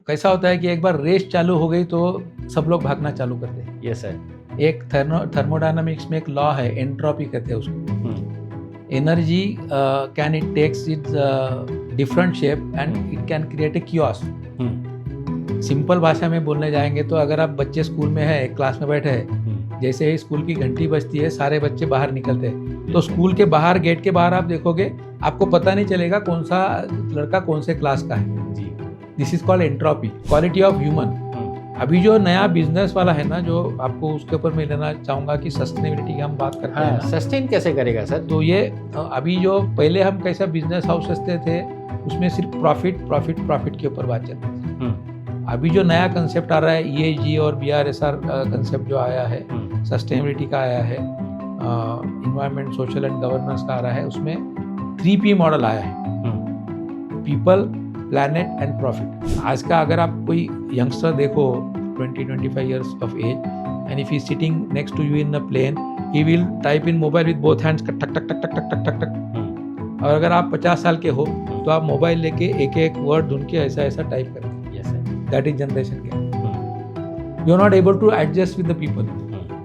कैसा होता है कि एक बार रेस चालू हो गई तो सब लोग भागना चालू करते हैं। Yes sir. एक थर्मोडायनामिक्स में एक लॉ है, एंट्रोपी कहते हैं उसको। Energy can it takes its different shape and it can create a chaos. Simple भाषा में बोलने जाएंगे तो अगर आप बच्चे स्कूल में है, क्लास में बैठे हैं, जैसे ही स्कूल की घंटी बजती है सारे बच्चे बाहर निकलते हैं, तो स्कूल के बाहर, गेट के बाहर आप देखोगे, आपको पता नहीं चलेगा कौन सा लड़का कौन से क्लास का है। This is called entropy, quality of human. अभी जो नया बिजनेस वाला है ना, जो आपको उसके ऊपर मैं लेना चाहूंगा कि सस्टेनेबिलिटी की हम बात करते हैं ना, सस्टेन कैसे करेगा सर? तो ये अभी जो पहले हम कैसा बिजनेस हाउसेस थे उसमें सिर्फ प्रॉफिट के ऊपर बात चलती थी। अभी जो नया कंसेप्ट आ रहा है, ESG और BRSR कंसेप्ट जो आया है, सस्टेनेबिलिटी का आया है, इन्वायरमेंट, सोशल एंड गवर्नेंस का आ रहा है, उसमें 3P मॉडल आया है, पीपल, प्लैनेट एंड प्रॉफिट। आज का अगर आप कोई यंगस्टर देखो 20-25 years of age and if he is sitting next to you in a plane, he will type in mobile with both hands, टक टक टक टक टक टक टक। और अगर आप 50 साल के हो तो आप मोबाइल लेके एक एक वर्ड ढूंढ के ऐसा टाइप करें। That is generation gap. You are not able to adjust with the people.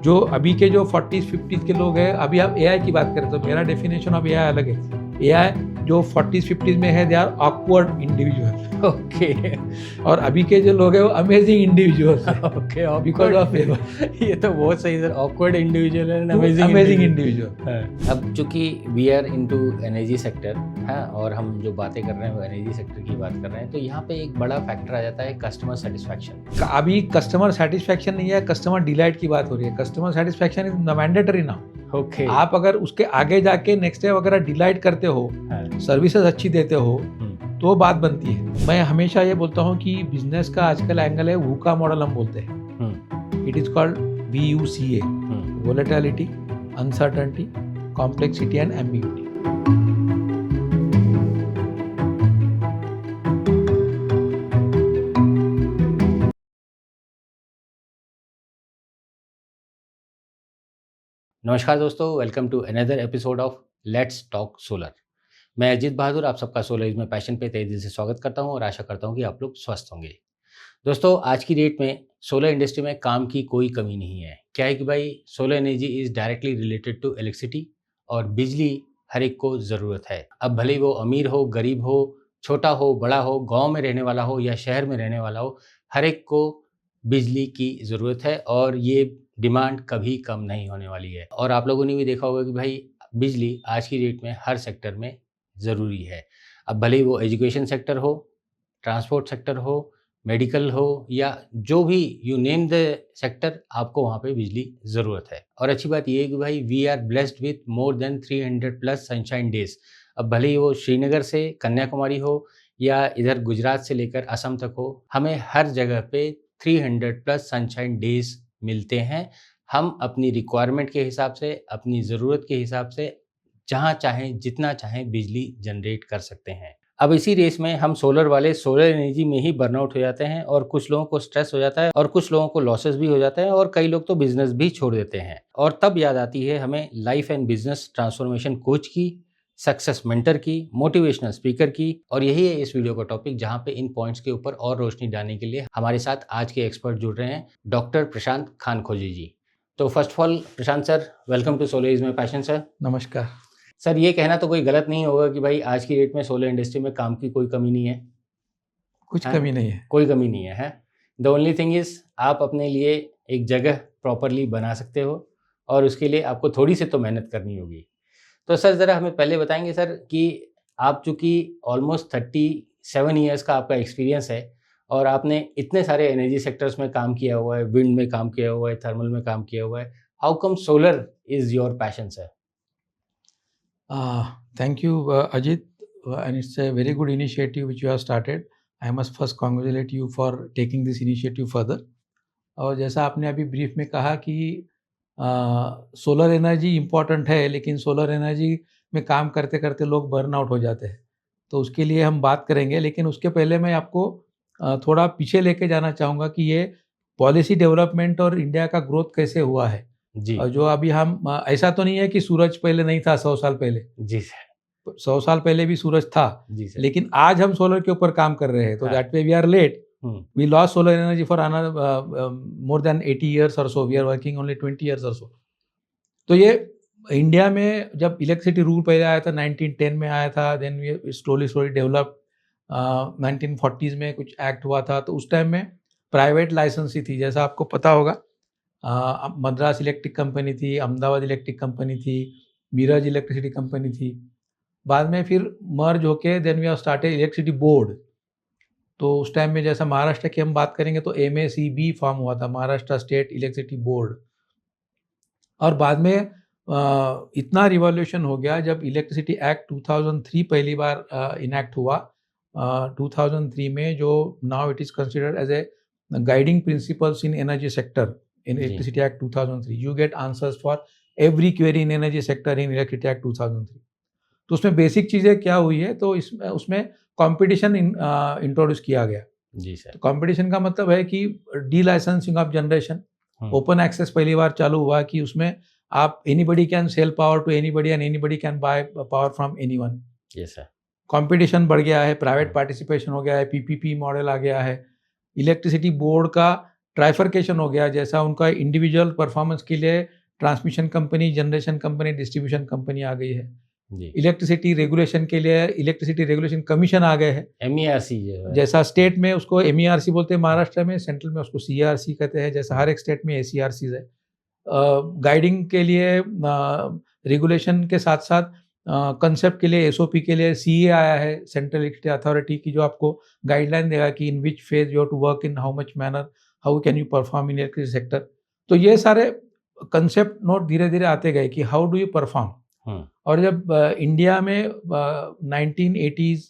जो अभी के जो 40s-50s के लोग हैं, अभी आप AI की बात करें तो मेरा डेफिनेशन ऑफ AI अलग है। AI जो 40s-50s में है, they are awkward individual. Okay. और अभी के जो लोग हैं वो अमेजिंग इंडिविजुअल है। ओके, बिकॉज ऑफ ये तो बहुत सही sir, awkward individual and amazing individual. अब चूंकि we are into energy sector है और हम जो बातें कर रहे हैं वो एनर्जी सेक्टर की बात कर रहे हैं, तो यहाँ पे एक बड़ा फैक्टर आ जाता है कस्टमर सेटिस्फैक्शन। अभी कस्टमर सेटिस्फैक्शन नहीं है, कस्टमर डिलाइट की बात हो रही है। Customer satisfaction is mandatory now. Okay. आप अगर उसके आगे जाके नेक्स्ट डे अगर डिलाइट करते हो, सर्विसेज अच्छी देते हो, तो बात बनती है। मैं हमेशा ये बोलता हूँ कि बिजनेस का आजकल एंगल है VUCA मॉडल हम बोलते हैं। It is called VUCA, volatility, uncertainty, complexity and ambiguity. नमस्कार दोस्तों, welcome to another episode of let's talk solar. मैं अजीत बहादुर आप सबका सोलरिज्म-पैशन पे तहे दिल से स्वागत करता हूं और आशा करता हूं कि आप लोग स्वस्थ होंगे। दोस्तों, आज की डेट में सोलर इंडस्ट्री में काम की कोई कमी नहीं है। क्या है कि भाई solar energy is directly related to electricity और बिजली हर एक को ज़रूरत है। अब भले ही वो अमीर हो, गरीब हो, छोटा हो, बड़ा हो, गाँव में रहने वाला हो या शहर में रहने वाला हो, हर एक को बिजली की ज़रूरत है और ये डिमांड कभी कम नहीं होने वाली है। और आप लोगों ने भी देखा होगा कि भाई बिजली आज की डेट में हर सेक्टर में ज़रूरी है। अब भले ही वो एजुकेशन सेक्टर हो, ट्रांसपोर्ट सेक्टर हो, मेडिकल हो या जो भी यू नेम द सेक्टर, आपको वहाँ पे बिजली ज़रूरत है। और अच्छी बात ये है कि भाई we are blessed with more than 300+ sunshine days. अब भले ही वो श्रीनगर से कन्याकुमारी हो या इधर गुजरात से लेकर असम तक हो, हमें हर जगह पे 300+ सनशाइन डेज मिलते हैं। हम अपनी रिक्वायरमेंट के हिसाब से, अपनी ज़रूरत के हिसाब से जहाँ चाहें, जितना चाहें बिजली जनरेट कर सकते हैं। अब इसी रेस में हम सोलर वाले सोलर एनर्जी में ही बर्नआउट हो जाते हैं और कुछ लोगों को स्ट्रेस हो जाता है और कुछ लोगों को लॉसेस भी हो जाते हैं और कई लोग तो बिजनेस भी छोड़ देते हैं। और तब याद आती है हमें life and business transformation coach की, सक्सेस मेंटर की, मोटिवेशनल स्पीकर की। और यही है इस वीडियो का टॉपिक, जहाँ पे इन पॉइंट्स के ऊपर और रोशनी डालने के लिए हमारे साथ आज के एक्सपर्ट जुड़ रहे हैं, डॉक्टर प्रशांत खानखोजे जी। तो first of all Prashant sir, welcome to solarism passion sir. नमस्कार सर। ये कहना तो कोई गलत नहीं होगा कि भाई आज की डेट में सोलर इंडस्ट्री में काम की कोई कमी नहीं है। कुछ कमी नहीं है, कोई कमी नहीं है। द ओनली थिंग इज आप अपने लिए एक जगह प्रॉपरली बना सकते हो और उसके लिए आपको थोड़ी सी तो मेहनत करनी होगी। तो सर ज़रा हमें पहले बताएंगे सर कि आप चूँकि ऑलमोस्ट 37 ईयर्स का आपका एक्सपीरियंस है और आपने इतने सारे एनर्जी सेक्टर्स में काम किया हुआ है, विंड में काम किया हुआ है, थर्मल में काम किया हुआ है, how come solar is your passion sir? Thank you, Ajit, and it's a very good initiative which you have started. I must first congratulate you for taking this initiative further. और जैसा आपने अभी brief में कहा कि solar energy important है, लेकिन solar energy में काम करते करते लोग बर्न आउट हो जाते हैं, तो उसके लिए हम बात करेंगे। लेकिन उसके पहले मैं आपको थोड़ा पीछे लेके जाना चाहूँगा कि ये पॉलिसी डेवलपमेंट और इंडिया का ग्रोथ कैसे हुआ है जी। और जो अभी हम ऐसा तो नहीं है कि सूरज पहले नहीं था 100 साल पहले। जी सर। 100 साल पहले भी सूरज था, जी सर। लेकिन आज हम सोलर के ऊपर काम कर रहे हैं, तो that way we are late, We lost solar energy for another more than 80 years or so. We are working only 20 years or so. तो ये इंडिया में जब इलेक्ट्रिसिटी रूल पहले आया था 1910 में आया था, then we slowly develop. 1940s में कुछ एक्ट हुआ था, तो उस टाइम में प्राइवेट लाइसेंसी थी. जैसा आपको पता होगा, मद्रास इलेक्ट्रिक कंपनी थी, अहमदाबाद इलेक्ट्रिक कंपनी थी, मीरज इलेक्ट्रिसिटी कंपनी थी. बाद में फिर मर्ज होके then we have started electricity board. तो उस टाइम में जैसा महाराष्ट्र की हम बात करेंगे तो MACB फॉर्म हुआ था, महाराष्ट्र स्टेट इलेक्ट्रिसिटी बोर्ड. और बाद में इतना रिवॉल्यूशन हो गया जब इलेक्ट्रिसिटी एक्ट 2003 पहली बार इनैक्ट हुआ. 2003 में जो now it is considered as a guiding principles in energy sector in electricity act 2003. You get answers for every query in energy sector in electricity act 2003. तो उसमें बेसिक चीज़ें क्या हुई है, तो उसमें कंपटीशन इंट्रोड्यूस किया गया. जी सर. तो कंपटीशन का मतलब है कि delicensing of generation, open access पहली बार चालू हुआ कि उसमें आप anybody can sell power to anybody and anybody can buy power from anyone. Yes sir. Competition बढ़ गया है, प्राइवेट पार्टिसिपेशन हो गया है, PPP मॉडल आ गया है. इलेक्ट्रिसिटी बोर्ड का ट्राइफरकेशन हो गया, जैसा उनका इंडिविजुअल परफॉर्मेंस के लिए transmission company, generation company, distribution company आ गई है. इलेक्ट्रिसिटी रेगुलेशन के लिए इलेक्ट्रिसिटी रेगुलेशन कमीशन आ गए हैं, MERC. जैसा स्टेट में उसको MERC बोलते हैं, महाराष्ट्र में, सेंट्रल में उसको CERC कहते हैं, जैसा हर एक स्टेट में ACRCs है. गाइडिंग के लिए रेगुलेशन के साथ साथ कंसेप्ट के लिए SOP के लिए CA आया है, सेंट्रल इलेक्ट्रिसिटी अथॉरिटी की, जो आपको गाइडलाइन देगा कि in which phase you have to work, in how much manner, how can you perform in electricity sector. तो ये सारे कंसेप्ट नोट धीरे धीरे आते गए कि हाउ डू यू परफॉर्म. और जब इंडिया में 1980s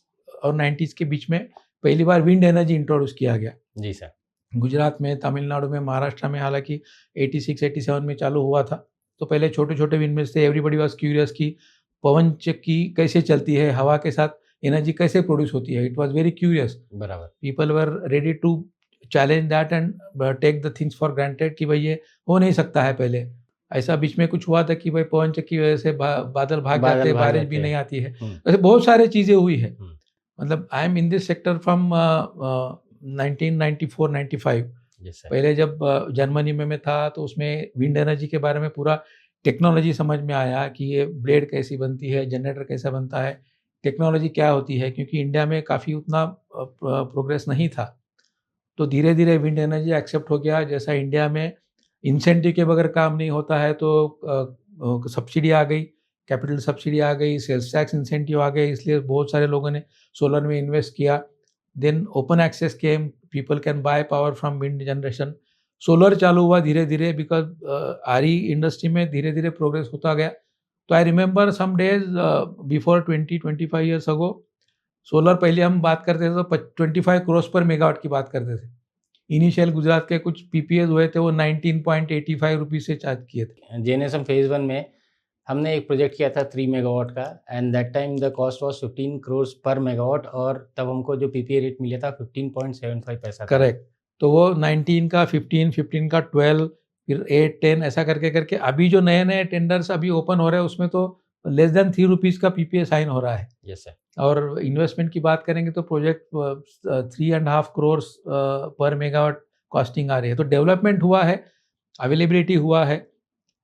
और 90s के बीच में पहली बार विंड एनर्जी इंट्रोड्यूस किया गया. जी सर. गुजरात में, तमिलनाडु में, महाराष्ट्र में, हालांकि 86-87 में चालू हुआ था. तो पहले छोटे छोटे विंड मिल्स थे. एवरीबडी वाज क्यूरियस कि पवन चक्की कैसे चलती है, हवा के साथ एनर्जी कैसे प्रोड्यूस होती है. It was very curious. बराबर. People were ready to challenge that and take the things for granted कि भाई ये हो नहीं सकता है. पहले ऐसा बीच में कुछ हुआ था कि भाई पवन चक्की की वजह से बादल भाग जाते, बारिश भी नहीं आती है. ऐसे बहुत सारे चीज़ें हुई है. मतलब I am in this sector from 1994-95. पहले जब जर्मनी में मैं था तो उसमें विंड एनर्जी के बारे में पूरा टेक्नोलॉजी समझ में आया कि ये ब्लेड कैसी बनती है, जनरेटर कैसा बनता है, टेक्नोलॉजी क्या होती है, क्योंकि इंडिया में काफ़ी उतना प्रोग्रेस नहीं था. तो धीरे धीरे विंड एनर्जी एक्सेप्ट हो गया. जैसा इंडिया में इंसेंटिव के बगैर काम नहीं होता है, तो सब्सिडी आ गई, कैपिटल सब्सिडी आ गई, सेल्स टैक्स इंसेंटिव आ गए, इसलिए बहुत सारे लोगों ने सोलर में इन्वेस्ट किया. Then open access came, people can buy power from wind generation. Solar चालू हुआ धीरे धीरे, बिकॉज आरी इंडस्ट्री में धीरे धीरे प्रोग्रेस होता गया. तो I remember some days before 20-25 years ago, solar पहले हम बात करते थे तो 25 करोड़ पर मेगावाट की बात करते थे. इनिशियल गुजरात के कुछ PPAs हुए थे, वो 19.85 रुपीज़ से चार्ज किए थे. JNSM फेज 1 में हमने एक प्रोजेक्ट किया था 3 मेगावाट का, and that time the cost was 15 crore पर मेगावाट, और तब हमको जो PPA रेट मिला था 15.75 पैसा. करेक्ट. तो वो 19 का 15 का 12, फिर 8, 10 ऐसा करके करके अभी जो नए नए टेंडर्स अभी ओपन हो रहे हैं उसमें तो लेस देन 3 रुपीज़ का PPA साइन हो रहा है. Yes sir. और इन्वेस्टमेंट की बात करेंगे तो प्रोजेक्ट 3.5 करोड़ पर मेगावाट कॉस्टिंग आ रही है. तो डेवलपमेंट हुआ है, अवेलेबिलिटी हुआ है,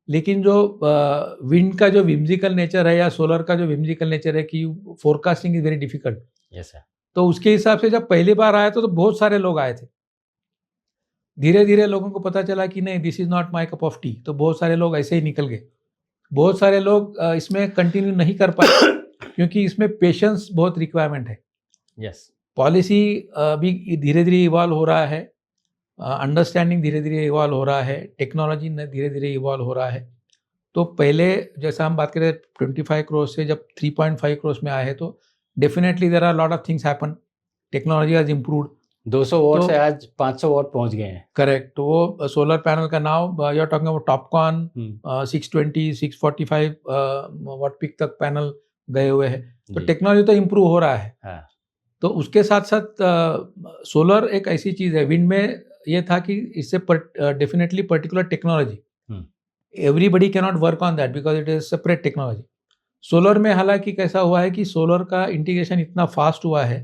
लेकिन जो विंड का जो विम्जिकल नेचर है या सोलर का जो विम्जिकल नेचर है कि forecasting is very difficult. Yes sir. तो उसके हिसाब से जब पहली बार आया तो बहुत सारे लोग आए थे. धीरे धीरे लोगों को पता चला कि नहीं, this is not my cup of T. तो बहुत सारे लोग ऐसे ही निकल गए. बहुत सारे लोग इसमें कंटिन्यू नहीं कर पाए क्योंकि इसमें पेशेंस बहुत रिक्वायरमेंट है. यस. पॉलिसी भी धीरे धीरे इवॉल्व हो रहा है, अंडरस्टैंडिंग धीरे धीरे इवॉल्व हो रहा है, टेक्नोलॉजी धीरे धीरे इवॉल्व हो रहा है. तो पहले जैसा हम बात करें 25 करोड़ से जब 3.5 करोड़ में आए हैं, तो definitely there are lot of things happen. Technology has improved. 200 watt से आज 500 वॉट पहुंच गए हैं. करेक्ट. तो वो सोलर पैनल का नाम you are talking about TOPCon 620, 645 watt peak तक पैनल गए हुए हैं. तो टेक्नोलॉजी तो इम्प्रूव हो रहा है. हाँ. तो उसके साथ साथ सोलर एक ऐसी चीज़ है, विंड में ये था कि इससे definitely particular technology, everybody can not work on that because it is separate technology. Solar में हालांकि कैसा हुआ है कि सोलर का इंटीग्रेशन इतना फास्ट हुआ है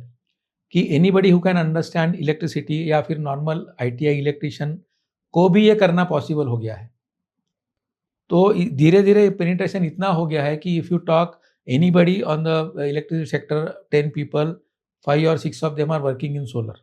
कि anybody who can understand electricity या फिर नॉर्मल ITI इलेक्ट्रिशियन को भी ये करना पॉसिबल हो गया है। तो धीरे धीरे पेनिट्रेशन इतना हो गया है कि if you talk anybody on the electricity sector 10 people 5 or 6 of them are working in solar.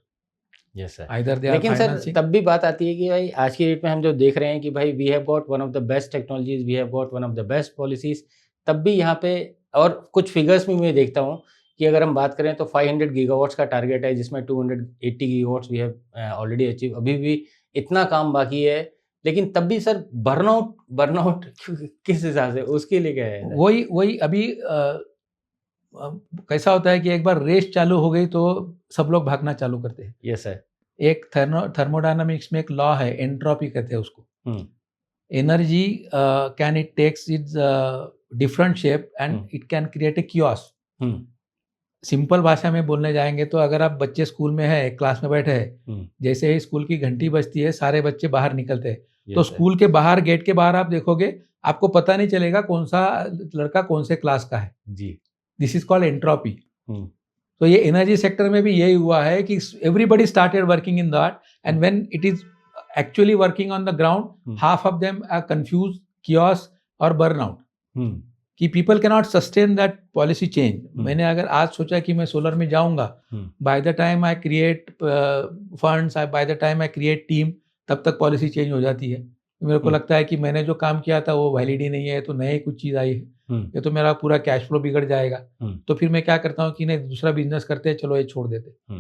Yes sir. Either they are लेकिन सर फाइनेंसिंग। तब भी बात आती है कि भाई आज की डेट में हम जो देख रहे हैं कि भाई we have got one of the best technologies, we have got one of the best policies, तब भी यहाँ पे और कुछ फिगर्स में मैं देखता हूँ कि अगर हम बात करें तो 500 गीगावाट्स का टारगेट है जिसमें 280 gigawatts we have already achieve. अभी भी इतना काम बाकी है, लेकिन तब भी सर बर्नआउट किस हिसाब से, उसके लिए क्या है? वही अभी कैसा होता है कि एक बार रेस चालू हो गई तो सब लोग भागना चालू करते हैं। Yes sir. एक थर्मोडायनामिक्स में एक लॉ है, एंट्रोपी कहते हैं उसको। Energy can it takes its different shape and it can create a chaos. Simple भाषा में बोलने जाएंगे तो अगर आप बच्चे स्कूल में है, क्लास में बैठे हैं, जैसे ही स्कूल की घंटी बजती है सारे बच्चे बाहर निकलते हैं। तो स्कूल के बाहर, गेट के बाहर आप देखोगे, आपको पता नहीं चलेगा कौन सा लड़का कौन से क्लास का है जी। This is called entropy. तो ये एनर्जी सेक्टर में भी यही हुआ है कि everybody started working in that and when it is actually working on the ground, half of them are confuse, chaos और बर्नआउट, कि people can not sustain that policy change. मैंने अगर आज सोचा कि मैं सोलर में जाऊंगा, by the time I create funds, by the time I create team, तब तक पॉलिसी चेंज हो जाती है। मेरे को लगता है कि मैंने जो काम किया था वो वैलिड ही नहीं है, तो नई कुछ चीज़ आई है, ये तो मेरा पूरा कैश फ्लो बिगड़ जाएगा। तो फिर मैं क्या करता हूँ कि नहीं, दूसरा बिजनेस करते हैं, चलो ये छोड़ देते।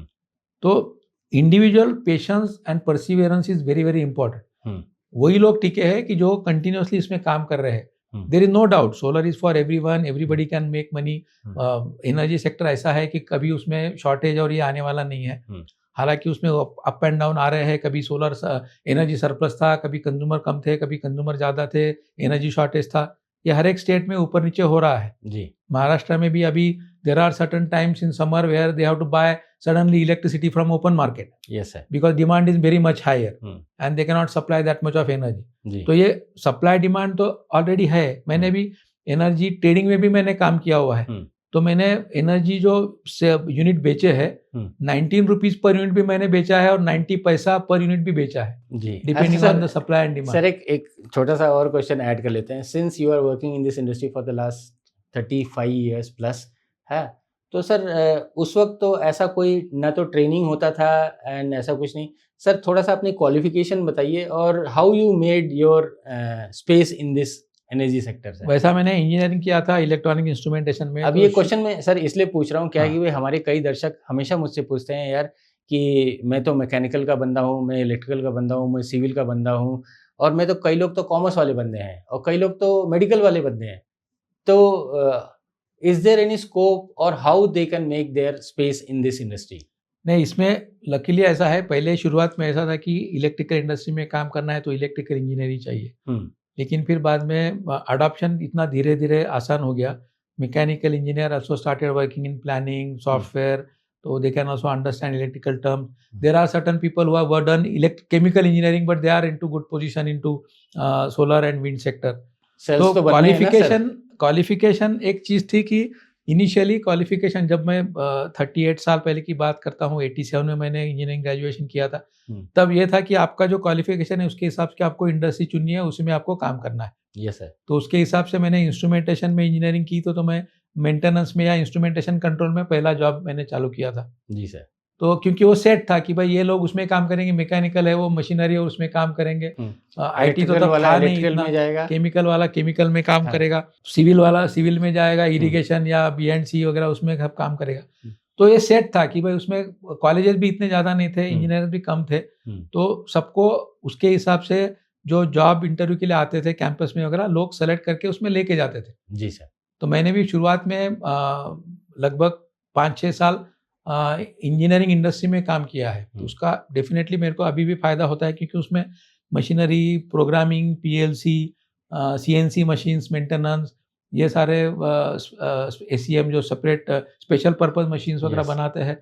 तो individual patience and Perseverance is very very important. वही लोग टिके हैं कि जो कंटिन्यूसली इसमें काम कर रहे हैं। There is no doubt solar is for everyone, everybody can make money. Energy sector ऐसा है कि कभी उसमें शॉर्टेज और ये आने वाला नहीं है। हालांकि उसमें अप एंड डाउन आ रहे हैं, कभी सोलर एनर्जी सरप्लस था, कभी कंज्यूमर कम थे, कभी कंज्यूमर ज़्यादा थे, एनर्जी शॉर्टेज था। ये हर एक स्टेट में ऊपर नीचे हो रहा है जी। महाराष्ट्र में भी अभी there are certain times in summer where they have to buy suddenly electricity from open market. Yes sir. Because demand is very much higher and they can not supply that much of energy. तो ये supply demand तो already है। मैंने भी energy trading में भी मैंने काम किया हुआ है। तो मैंने एनर्जी जो यूनिट बेचे हैं, 19 रुपीज पर यूनिट भी मैंने बेचा है और 90 पैसा पर यूनिट भी बेचा है जी, depending on the supply and demand. Sir एक छोटा सा और क्वेश्चन ऐड कर लेते हैं। Since you are working in this industry for the last 35 years plus है, तो सर उस वक्त तो ऐसा कोई ना तो ट्रेनिंग होता था एंड ऐसा कुछ नहीं। सर थोड़ा सा अपनी क्वालिफिकेशन बताइए और how you made your space in this energy sector से। वैसा मैंने इंजीनियरिंग किया था इलेक्ट्रॉनिक इंस्ट्रूमेंटेशन में। अब तो ये क्वेश्चन मैं सर इसलिए पूछ रहा हूँ क्या कि हमारे कई दर्शक हमेशा मुझसे पूछते हैं यार कि मैं तो मैकेनिकल का बंदा हूँ, मैं इलेक्ट्रिकल का बंदा हूँ, मैं सिविल का बंदा हूँ, और मैं तो कई लोग तो कॉमर्स वाले बंदे हैं और कई लोग तो मेडिकल वाले बंदे हैं। तो इज देयर एनी स्कोप और how they can make their space in this industry? नहीं, इसमें लकीली ऐसा है, पहले शुरुआत में ऐसा था कि इलेक्ट्रिकल इंडस्ट्री में काम करना है तो इलेक्ट्रिकल इंजीनियरिंग चाहिए। लेकिन फिर बाद में अडॉप्शन इतना धीरे धीरे आसान हो गया। Mechanical engineer also started working in planning software, तो they can also understand electrical terms. There are certain people who have done chemical engineering but they are into good position into solar and wind sector. तो qualification एक चीज़ थी कि initially qualification, जब मैं 38 साल पहले की बात करता हूँ, 87 में मैंने इंजीनियरिंग ग्रेजुएशन किया था, तब ये था कि आपका जो क्वालिफिकेशन है उसके हिसाब से आपको इंडस्ट्री चुननी है, उसी में आपको काम करना है। Yes sir. तो उसके हिसाब से मैंने इंस्ट्रूमेंटेशन में इंजीनियरिंग की, तो मैं मेंटेनेंस में या इंस्ट्रूमेंटेशन कंट्रोल में पहला जॉब मैंने चालू किया था जी सर। तो क्योंकि वो सेट था कि भाई ये लोग उसमें काम करेंगे, मैकेनिकल है वो मशीनरी और उसमें काम करेंगे, आईटी तो तब था नहीं इतना, केमिकल वाला केमिकल में काम करेगा, सिविल वाला सिविल में जाएगा, इरिगेशन या B&C वगैरह उसमें काम करेगा। तो ये सेट था कि भाई उसमें कॉलेजेस भी इतने ज़्यादा नहीं थे, इंजीनियर भी कम थे, तो सबको उसके हिसाब से जो जॉब इंटरव्यू के लिए आते थे कैंपस में वगैरह लोग सेलेक्ट करके उसमें लेके जाते थे जी सर। तो मैंने भी शुरुआत में लगभग 5-6 साल इंजीनियरिंग इंडस्ट्री में काम किया है। तो उसका डेफिनेटली मेरे को अभी भी फ़ायदा होता है क्योंकि उसमें machinery, programming, PLC, CNC machines, maintenance, ये सारे ACM जो सेपरेट स्पेशल पर्पस मशीन्स वगैरह बनाते हैं,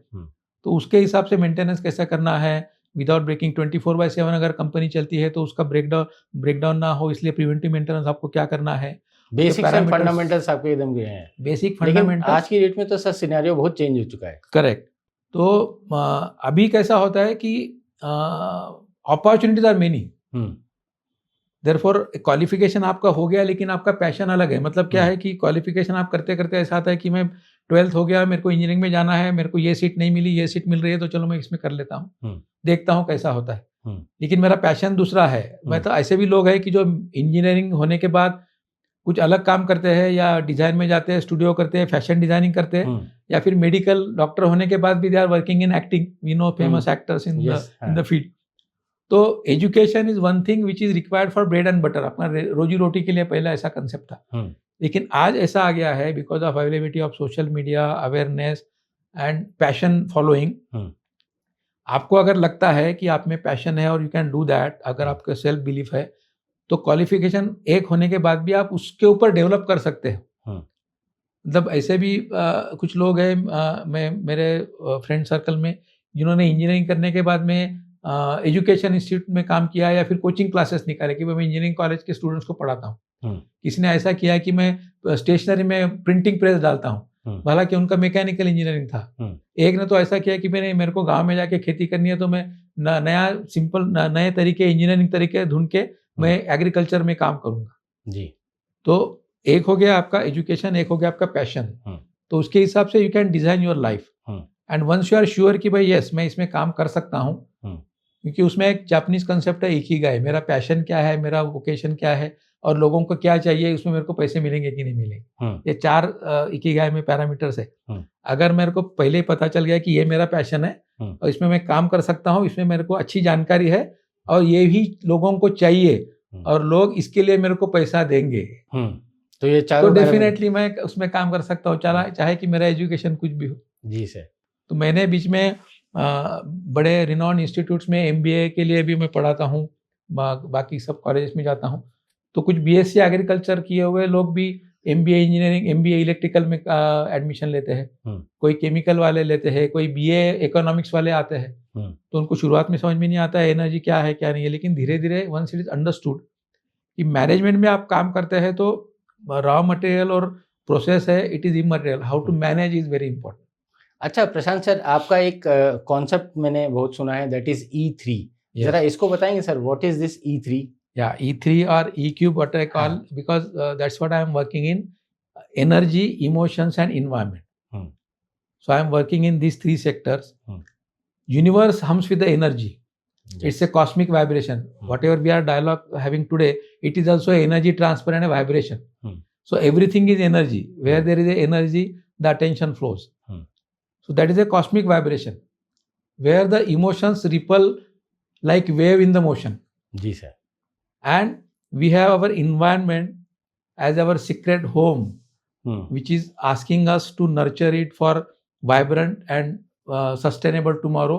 तो उसके हिसाब से मेंटेनेंस कैसे करना है विदाउट ब्रेकिंग। 24/7 अगर कंपनी चलती है तो उसका ब्रेकडाउन ना हो, इसलिए प्रिवेंटिव मेंटेनेंस आपको क्या करना है, बेसिक्स एंड फंडामेंटल्स आपके एकदम गए हैं। Basic fundamentals. आज की डेट में तो सर सिनेरियो बहुत चेंज हो चुका है। करेक्ट। तो अभी कैसा होता है कि opportunities are many, therefore qualification आपका हो गया लेकिन आपका पैशन अलग है। मतलब क्या है कि क्वालिफिकेशन आप करते करते ऐसा आता है कि मैं 12th हो गया, मेरे को इंजीनियरिंग में जाना है, मेरे को ये सीट नहीं मिली, ये सीट मिल रही है, तो चलो मैं इसमें कर लेता हूँ, देखता हूँ कैसा होता है। लेकिन मेरा पैशन दूसरा है। मैं तो ऐसे भी लोग हैं कि जो इंजीनियरिंग होने के बाद कुछ अलग काम करते हैं, या डिजाइन में जाते हैं, स्टूडियो करते हैं, फैशन डिजाइनिंग करते हैं, या फिर मेडिकल डॉक्टर होने के बाद भी they are working in acting, we know famous actors in the field. तो education is one thing which is required for bread and butter, अपना रोजी रोटी के लिए पहला ऐसा कंसेप्ट था। लेकिन आज ऐसा आ गया है because of availability of social media, awareness and passion following. आपको अगर लगता है कि आप में पैशन है और यू कैन डू दैट, अगर आपका सेल्फ बिलीफ है, तो क्वालिफिकेशन एक होने के बाद भी आप उसके ऊपर डेवलप कर सकते हो। मतलब ऐसे भी कुछ लोग हैं मैं मेरे फ्रेंड सर्कल में जिन्होंने इंजीनियरिंग करने के बाद में एजुकेशन इंस्टीट्यूट में काम किया, या फिर कोचिंग क्लासेस निकाले कि मैं इंजीनियरिंग कॉलेज के स्टूडेंट्स को पढ़ाता हूँ। किसी ने ऐसा किया कि मैं स्टेशनरी में प्रिंटिंग प्रेस डालता हूँ, हालांकि उनका मैकेनिकल इंजीनियरिंग था। एक ने तो ऐसा किया कि मेरे को गांव में जाके खेती करनी है, तो मैं नया सिंपल नए तरीके, इंजीनियरिंग तरीके ढूंढ के मैं एग्रीकल्चर में काम करूंगा जी। तो एक हो गया आपका एजुकेशन, एक हो गया आपका पैशन। तो उसके हिसाब से you can design your life, and once you are sure कि भाई यस मैं इसमें काम कर सकता हूँ, क्योंकि उसमें एक जापानीज कंसेप्ट है इकिगाई, मेरा पैशन क्या है, मेरा वोकेशन क्या है, और लोगों को क्या चाहिए, उसमें मेरे को पैसे मिलेंगे कि नहीं मिलेंगे। ये 4 इकिगाई में पैरामीटर्स है। अगर मेरे को पहले ही पता चल गया कि ये मेरा पैशन है और इसमें मैं काम कर सकता हूँ, इसमें मेरे को अच्छी जानकारी है और ये भी लोगों को चाहिए और लोग इसके लिए मेरे को पैसा देंगे, तो ये चारों तो डेफिनेटली मैं उसमें काम कर सकता हूँ, चाहे कि मेरा एजुकेशन कुछ भी हो जी सर। तो मैंने बीच में बड़े रिनॉन इंस्टीट्यूट्स में MBA के लिए भी मैं पढ़ाता हूँ, बाकी सब कॉलेज में जाता हूँ। तो कुछ BSc एग्रीकल्चर किए हुए लोग भी MBA इंजीनियरिंग, MBA इलेक्ट्रिकल में एडमिशन लेते हैं, कोई केमिकल वाले लेते हैं, कोई BA इकोनॉमिक्स वाले आते हैं। तो उनको शुरुआत में समझ में नहीं आता है एनर्जी क्या है क्या नहीं है, लेकिन धीरे धीरे वंस इट इज अंडरस्टूड कि मैनेजमेंट में आप काम करते हैं तो रॉ मटेरियल और प्रोसेस है, it is immaterial, how to manage is very important. अच्छा प्रशांत सर, आपका एक कॉन्सेप्ट मैंने बहुत सुना है, दैट इज E3, जरा इसको बताएंगे sir, what is this E3? Yeah, E3 or E cube, what I call, because that's what I am working in: energy, emotions, and environment. So I am working in these 3 sectors. Universe hums with the energy. Yes. It's a cosmic vibration. Whatever we are dialogue having today, it is also energy transfer and a vibration. So everything is energy. Where there is a energy, the attention flows. So that is a cosmic vibration, where the emotions ripple like wave in the motion. जी sir. And we have our environment as our secret home, which is asking us to nurture it for vibrant and sustainable tomorrow,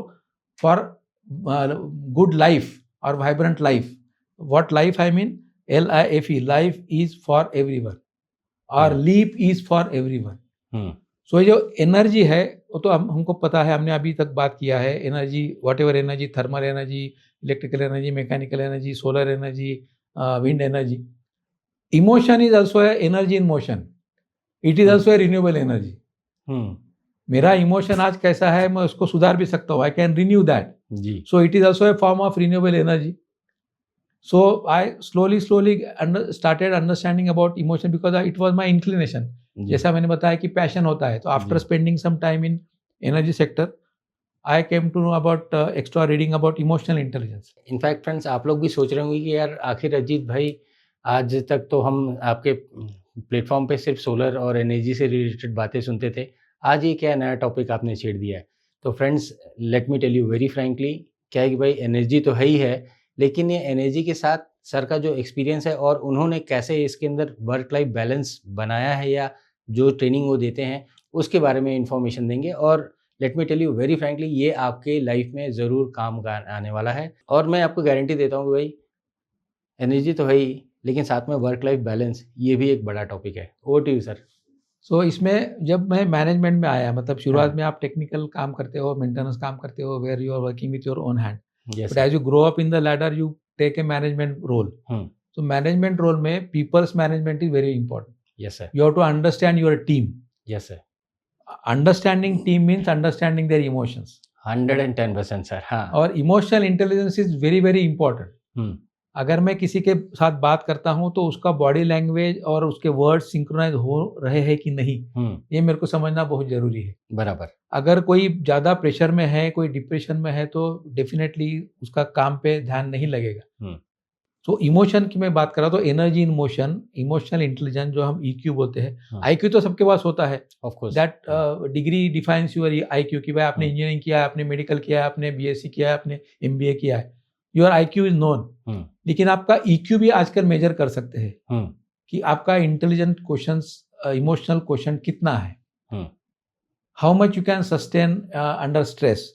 for good life or vibrant life. What life I mean? LIFE, life is for everyone, or leap is for everyone. So जो energy है वो तो हमको पता है, हमने अभी तक बात किया है, energy, what ever energy, thermal energy, electrical energy, mechanical energy, solar energy, wind energy. Emotion is also energy in motion, it is also renewable energy. मेरा इमोशन आज कैसा है मैं उसको सुधार भी सकता हूँ, I can renew that. So it is also a form of renewable energy. So I slowly started understanding about emotion because it was my inclination. जैसा मैंने बताया कि पैशन होता है, तो after spending some time in energy sector I came to know about extra reading about emotional intelligence. In fact friends, आप लोग भी सोच रहे होंगे कि यार आखिर अजीत भाई, आज तक तो हम आपके प्लेटफॉर्म पे सिर्फ सोलर और एनर्जी से रिलेटेड बातें सुनते थे, आज ये क्या नया टॉपिक आपने छेड़ दिया है. तो friends, let me tell you very frankly, क्या है कि भाई एनर्जी तो है ही है, लेकिन ये एनर्जी के साथ सर का जो एक्सपीरियंस है और उन्होंने कैसे इसके अंदर वर्क लाइफ बैलेंस बनाया है या जो ट्रेनिंग वो देते हैं उसके बारे में इंफॉर्मेशन देंगे. और let me tell you very frankly, ये आपके लाइफ में ज़रूर काम आने वाला है. और मैं आपको गारंटी देता हूँ कि भाई एनर्जी तो है ही, लेकिन साथ में वर्क लाइफ बैलेंस, ये भी एक बड़ा टॉपिक है. Over to you sir. So इसमें जब मैं मैनेजमेंट में आया, मतलब शुरुआत में आप टेक्निकल काम करते हो, मेंटेनेंस काम करते हो, where you are working with your own hand. Yes, but as you grow up in the ladder, you take a management role. So management role में people's management is very important. Yes sir. You have to understand your team. Yes sir. Understanding team means understanding their emotions. 110% sir. हाँ. और emotional intelligence is very very important. अगर मैं किसी के साथ बात करता हूं तो उसका बॉडी लैंग्वेज और उसके वर्ड सिंक्रोनाइज हो रहे हैं कि नहीं, ये मेरे को समझना बहुत जरूरी है. बराबर. अगर कोई ज़्यादा प्रेशर में है, कोई डिप्रेशन में है, तो डेफिनेटली उसका काम पे ध्यान नहीं लगेगा. तो इमोशन की मैं बात कर रहा हूँ, तो energy in motion, emotional intelligence जो हम EQ बोलते हैं. IQ तो सबके पास होता है. Of course. That degree defines your IQ कि भाई आपने इंजीनियरिंग किया है, आपने मेडिकल किया है, आपने BSc किया है, आपने MBA किया है. Your IQ is known. लेकिन आपका EQ भी आजकल मेजर कर सकते हैं कि आपका इंटेलिजेंट क्वेश्चंस, इमोशनल क्वेश्चन कितना है, how much you can sustain under stress.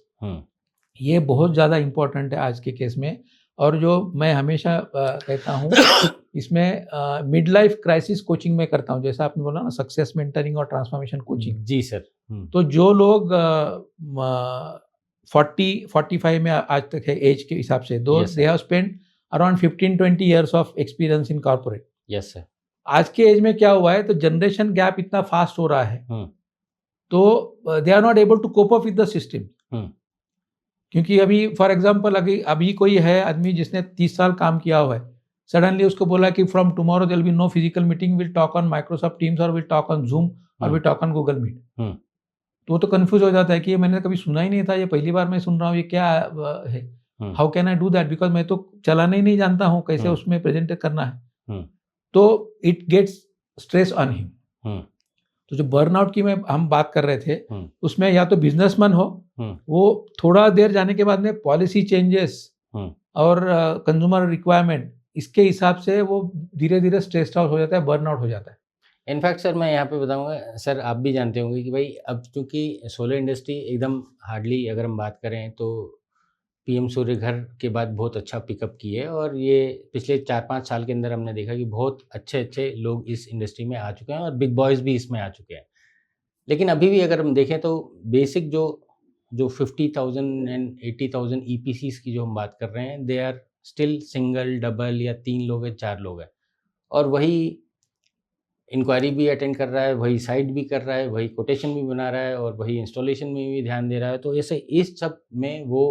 ये बहुत ज़्यादा इम्पोर्टेंट है आज के केस में. और जो मैं हमेशा कहता हूँ इसमें मिड लाइफ क्राइसिस कोचिंग में करता हूँ, जैसा आपने बोला ना, सक्सेस मेंटरिंग और ट्रांसफॉर्मेशन कोचिंग. जी सर. तो जो लोग 40-45 में आज तक है एज के हिसाब से, दो they have spend around 15-20 years of experience in corporate. Yes sir. आज के एज में क्या हुआ है, तो जनरेशन गैप इतना फास्ट हो रहा है, तो they are not able to cope up with the system. क्योंकि अभी फॉर एग्जांपल अभी कोई है आदमी जिसने 30 साल काम किया हुआ है, सडनली उसको बोला कि from tomorrow there will be no physical meeting, will talk on Microsoft Teams और विल टॉक ऑन जूम और will talk on Google Meet. तो वो तो कंफ्यूज हो जाता है कि ये मैंने कभी सुना ही नहीं था, ये पहली बार मैं सुन रहा हूँ, ये क्या है, how can I do that, because मैं तो चलाना ही नहीं जानता हूँ, कैसे उसमें प्रेजेंट करना है. तो it gets stress on him. तो जो बर्नआउट की हम बात कर रहे थे, उसमें या तो बिजनेसमैन हो, वो थोड़ा देर जाने के बाद में पॉलिसी चेंजेस और कंज्यूमर रिक्वायरमेंट, इसके हिसाब से वो धीरे धीरे स्ट्रेस्ड आउट हो जाता है, बर्नआउट हो जाता है. इनफैक्ट सर मैं यहाँ पे बताऊंगा सर, आप भी जानते होंगे कि भाई अब चूंकि सोलर इंडस्ट्री एकदम हार्डली अगर हम बात करें तो PM सूर्य घर के बाद बहुत अच्छा पिकअप की है, और ये पिछले 4-5 साल के अंदर हमने देखा कि बहुत अच्छे लोग इस इंडस्ट्री में आ चुके हैं और बिग बॉयज़ भी इसमें आ चुके हैं. लेकिन अभी भी अगर हम देखें तो बेसिक जो 50,000 एंड 80,000 EPCs की जो हम बात कर रहे हैं, they are still single, double या 3 लोग हैं, 4 लोग हैं, और वही इंक्वायरी भी अटेंड कर रहा है, वही साइट भी कर रहा है, वही कोटेशन भी बना रहा है, और वही इंस्टॉलेशन में भी ध्यान दे रहा है. तो ऐसे इस सब में वो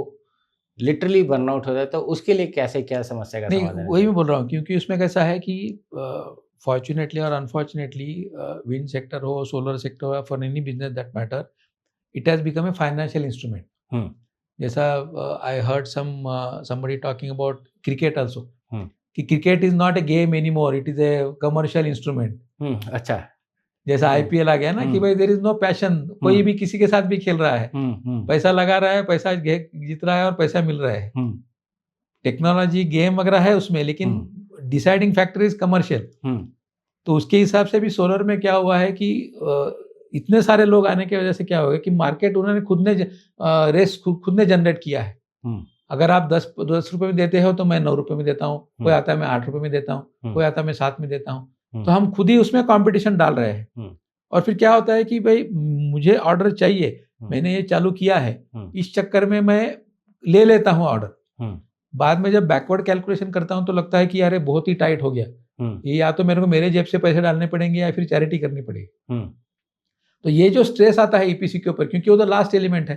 लिटरली बर्नआउट हो जाता है. तो उसके लिए कैसे क्या समस्या का समाधान है? वही मैं बोल रहा हूँ, क्योंकि उसमें कैसा है कि फॉर्चुनेटली और अनफॉर्चुनेटली विंड सेक्टर हो, सोलर सेक्टर हो, for any business that matter, it has become a financial instrument. जैसा I heard somebody talking about cricket also, कि cricket is not a game any more, it is a commercial instrument. अच्छा. जैसा IPL आ गया ना कि भाई there is no passion, कोई भी किसी के साथ भी खेल रहा है, पैसा लगा रहा है, पैसा जीत रहा है और पैसा मिल रहा है. टेक्नोलॉजी गेम वगैरह है उसमें, लेकिन डिसाइडिंग फैक्टर इज कमर्शियल. तो उसके हिसाब से भी सोलर में क्या हुआ है कि इतने सारे लोग आने की वजह से क्या हुआ कि मार्केट उन्होंने खुद ने जनरेट किया है. अगर आप 10 रुपए में देते हो तो मैं 9 रुपए में देता हूँ, कोई आता है मैं 8 रुपए में देता हूँ, कोई आता है मैं 7 में देता हूँ. तो हम खुद ही उसमें कंपटीशन डाल रहे हैं. और फिर क्या होता है कि भाई मुझे ऑर्डर चाहिए, मैंने ये चालू किया है, इस चक्कर में मैं ले लेता हूँ ऑर्डर. बाद में जब बैकवर्ड कैलकुलेशन करता हूँ तो लगता है कि अरे बहुत ही टाइट हो गया, ये या तो मेरे को मेरे जेब से पैसे डालने पड़ेंगे या फिर चैरिटी करनी पड़ेगी. तो ये जो स्ट्रेस आता है EPC के ऊपर, क्योंकि वो तो लास्ट एलिमेंट है,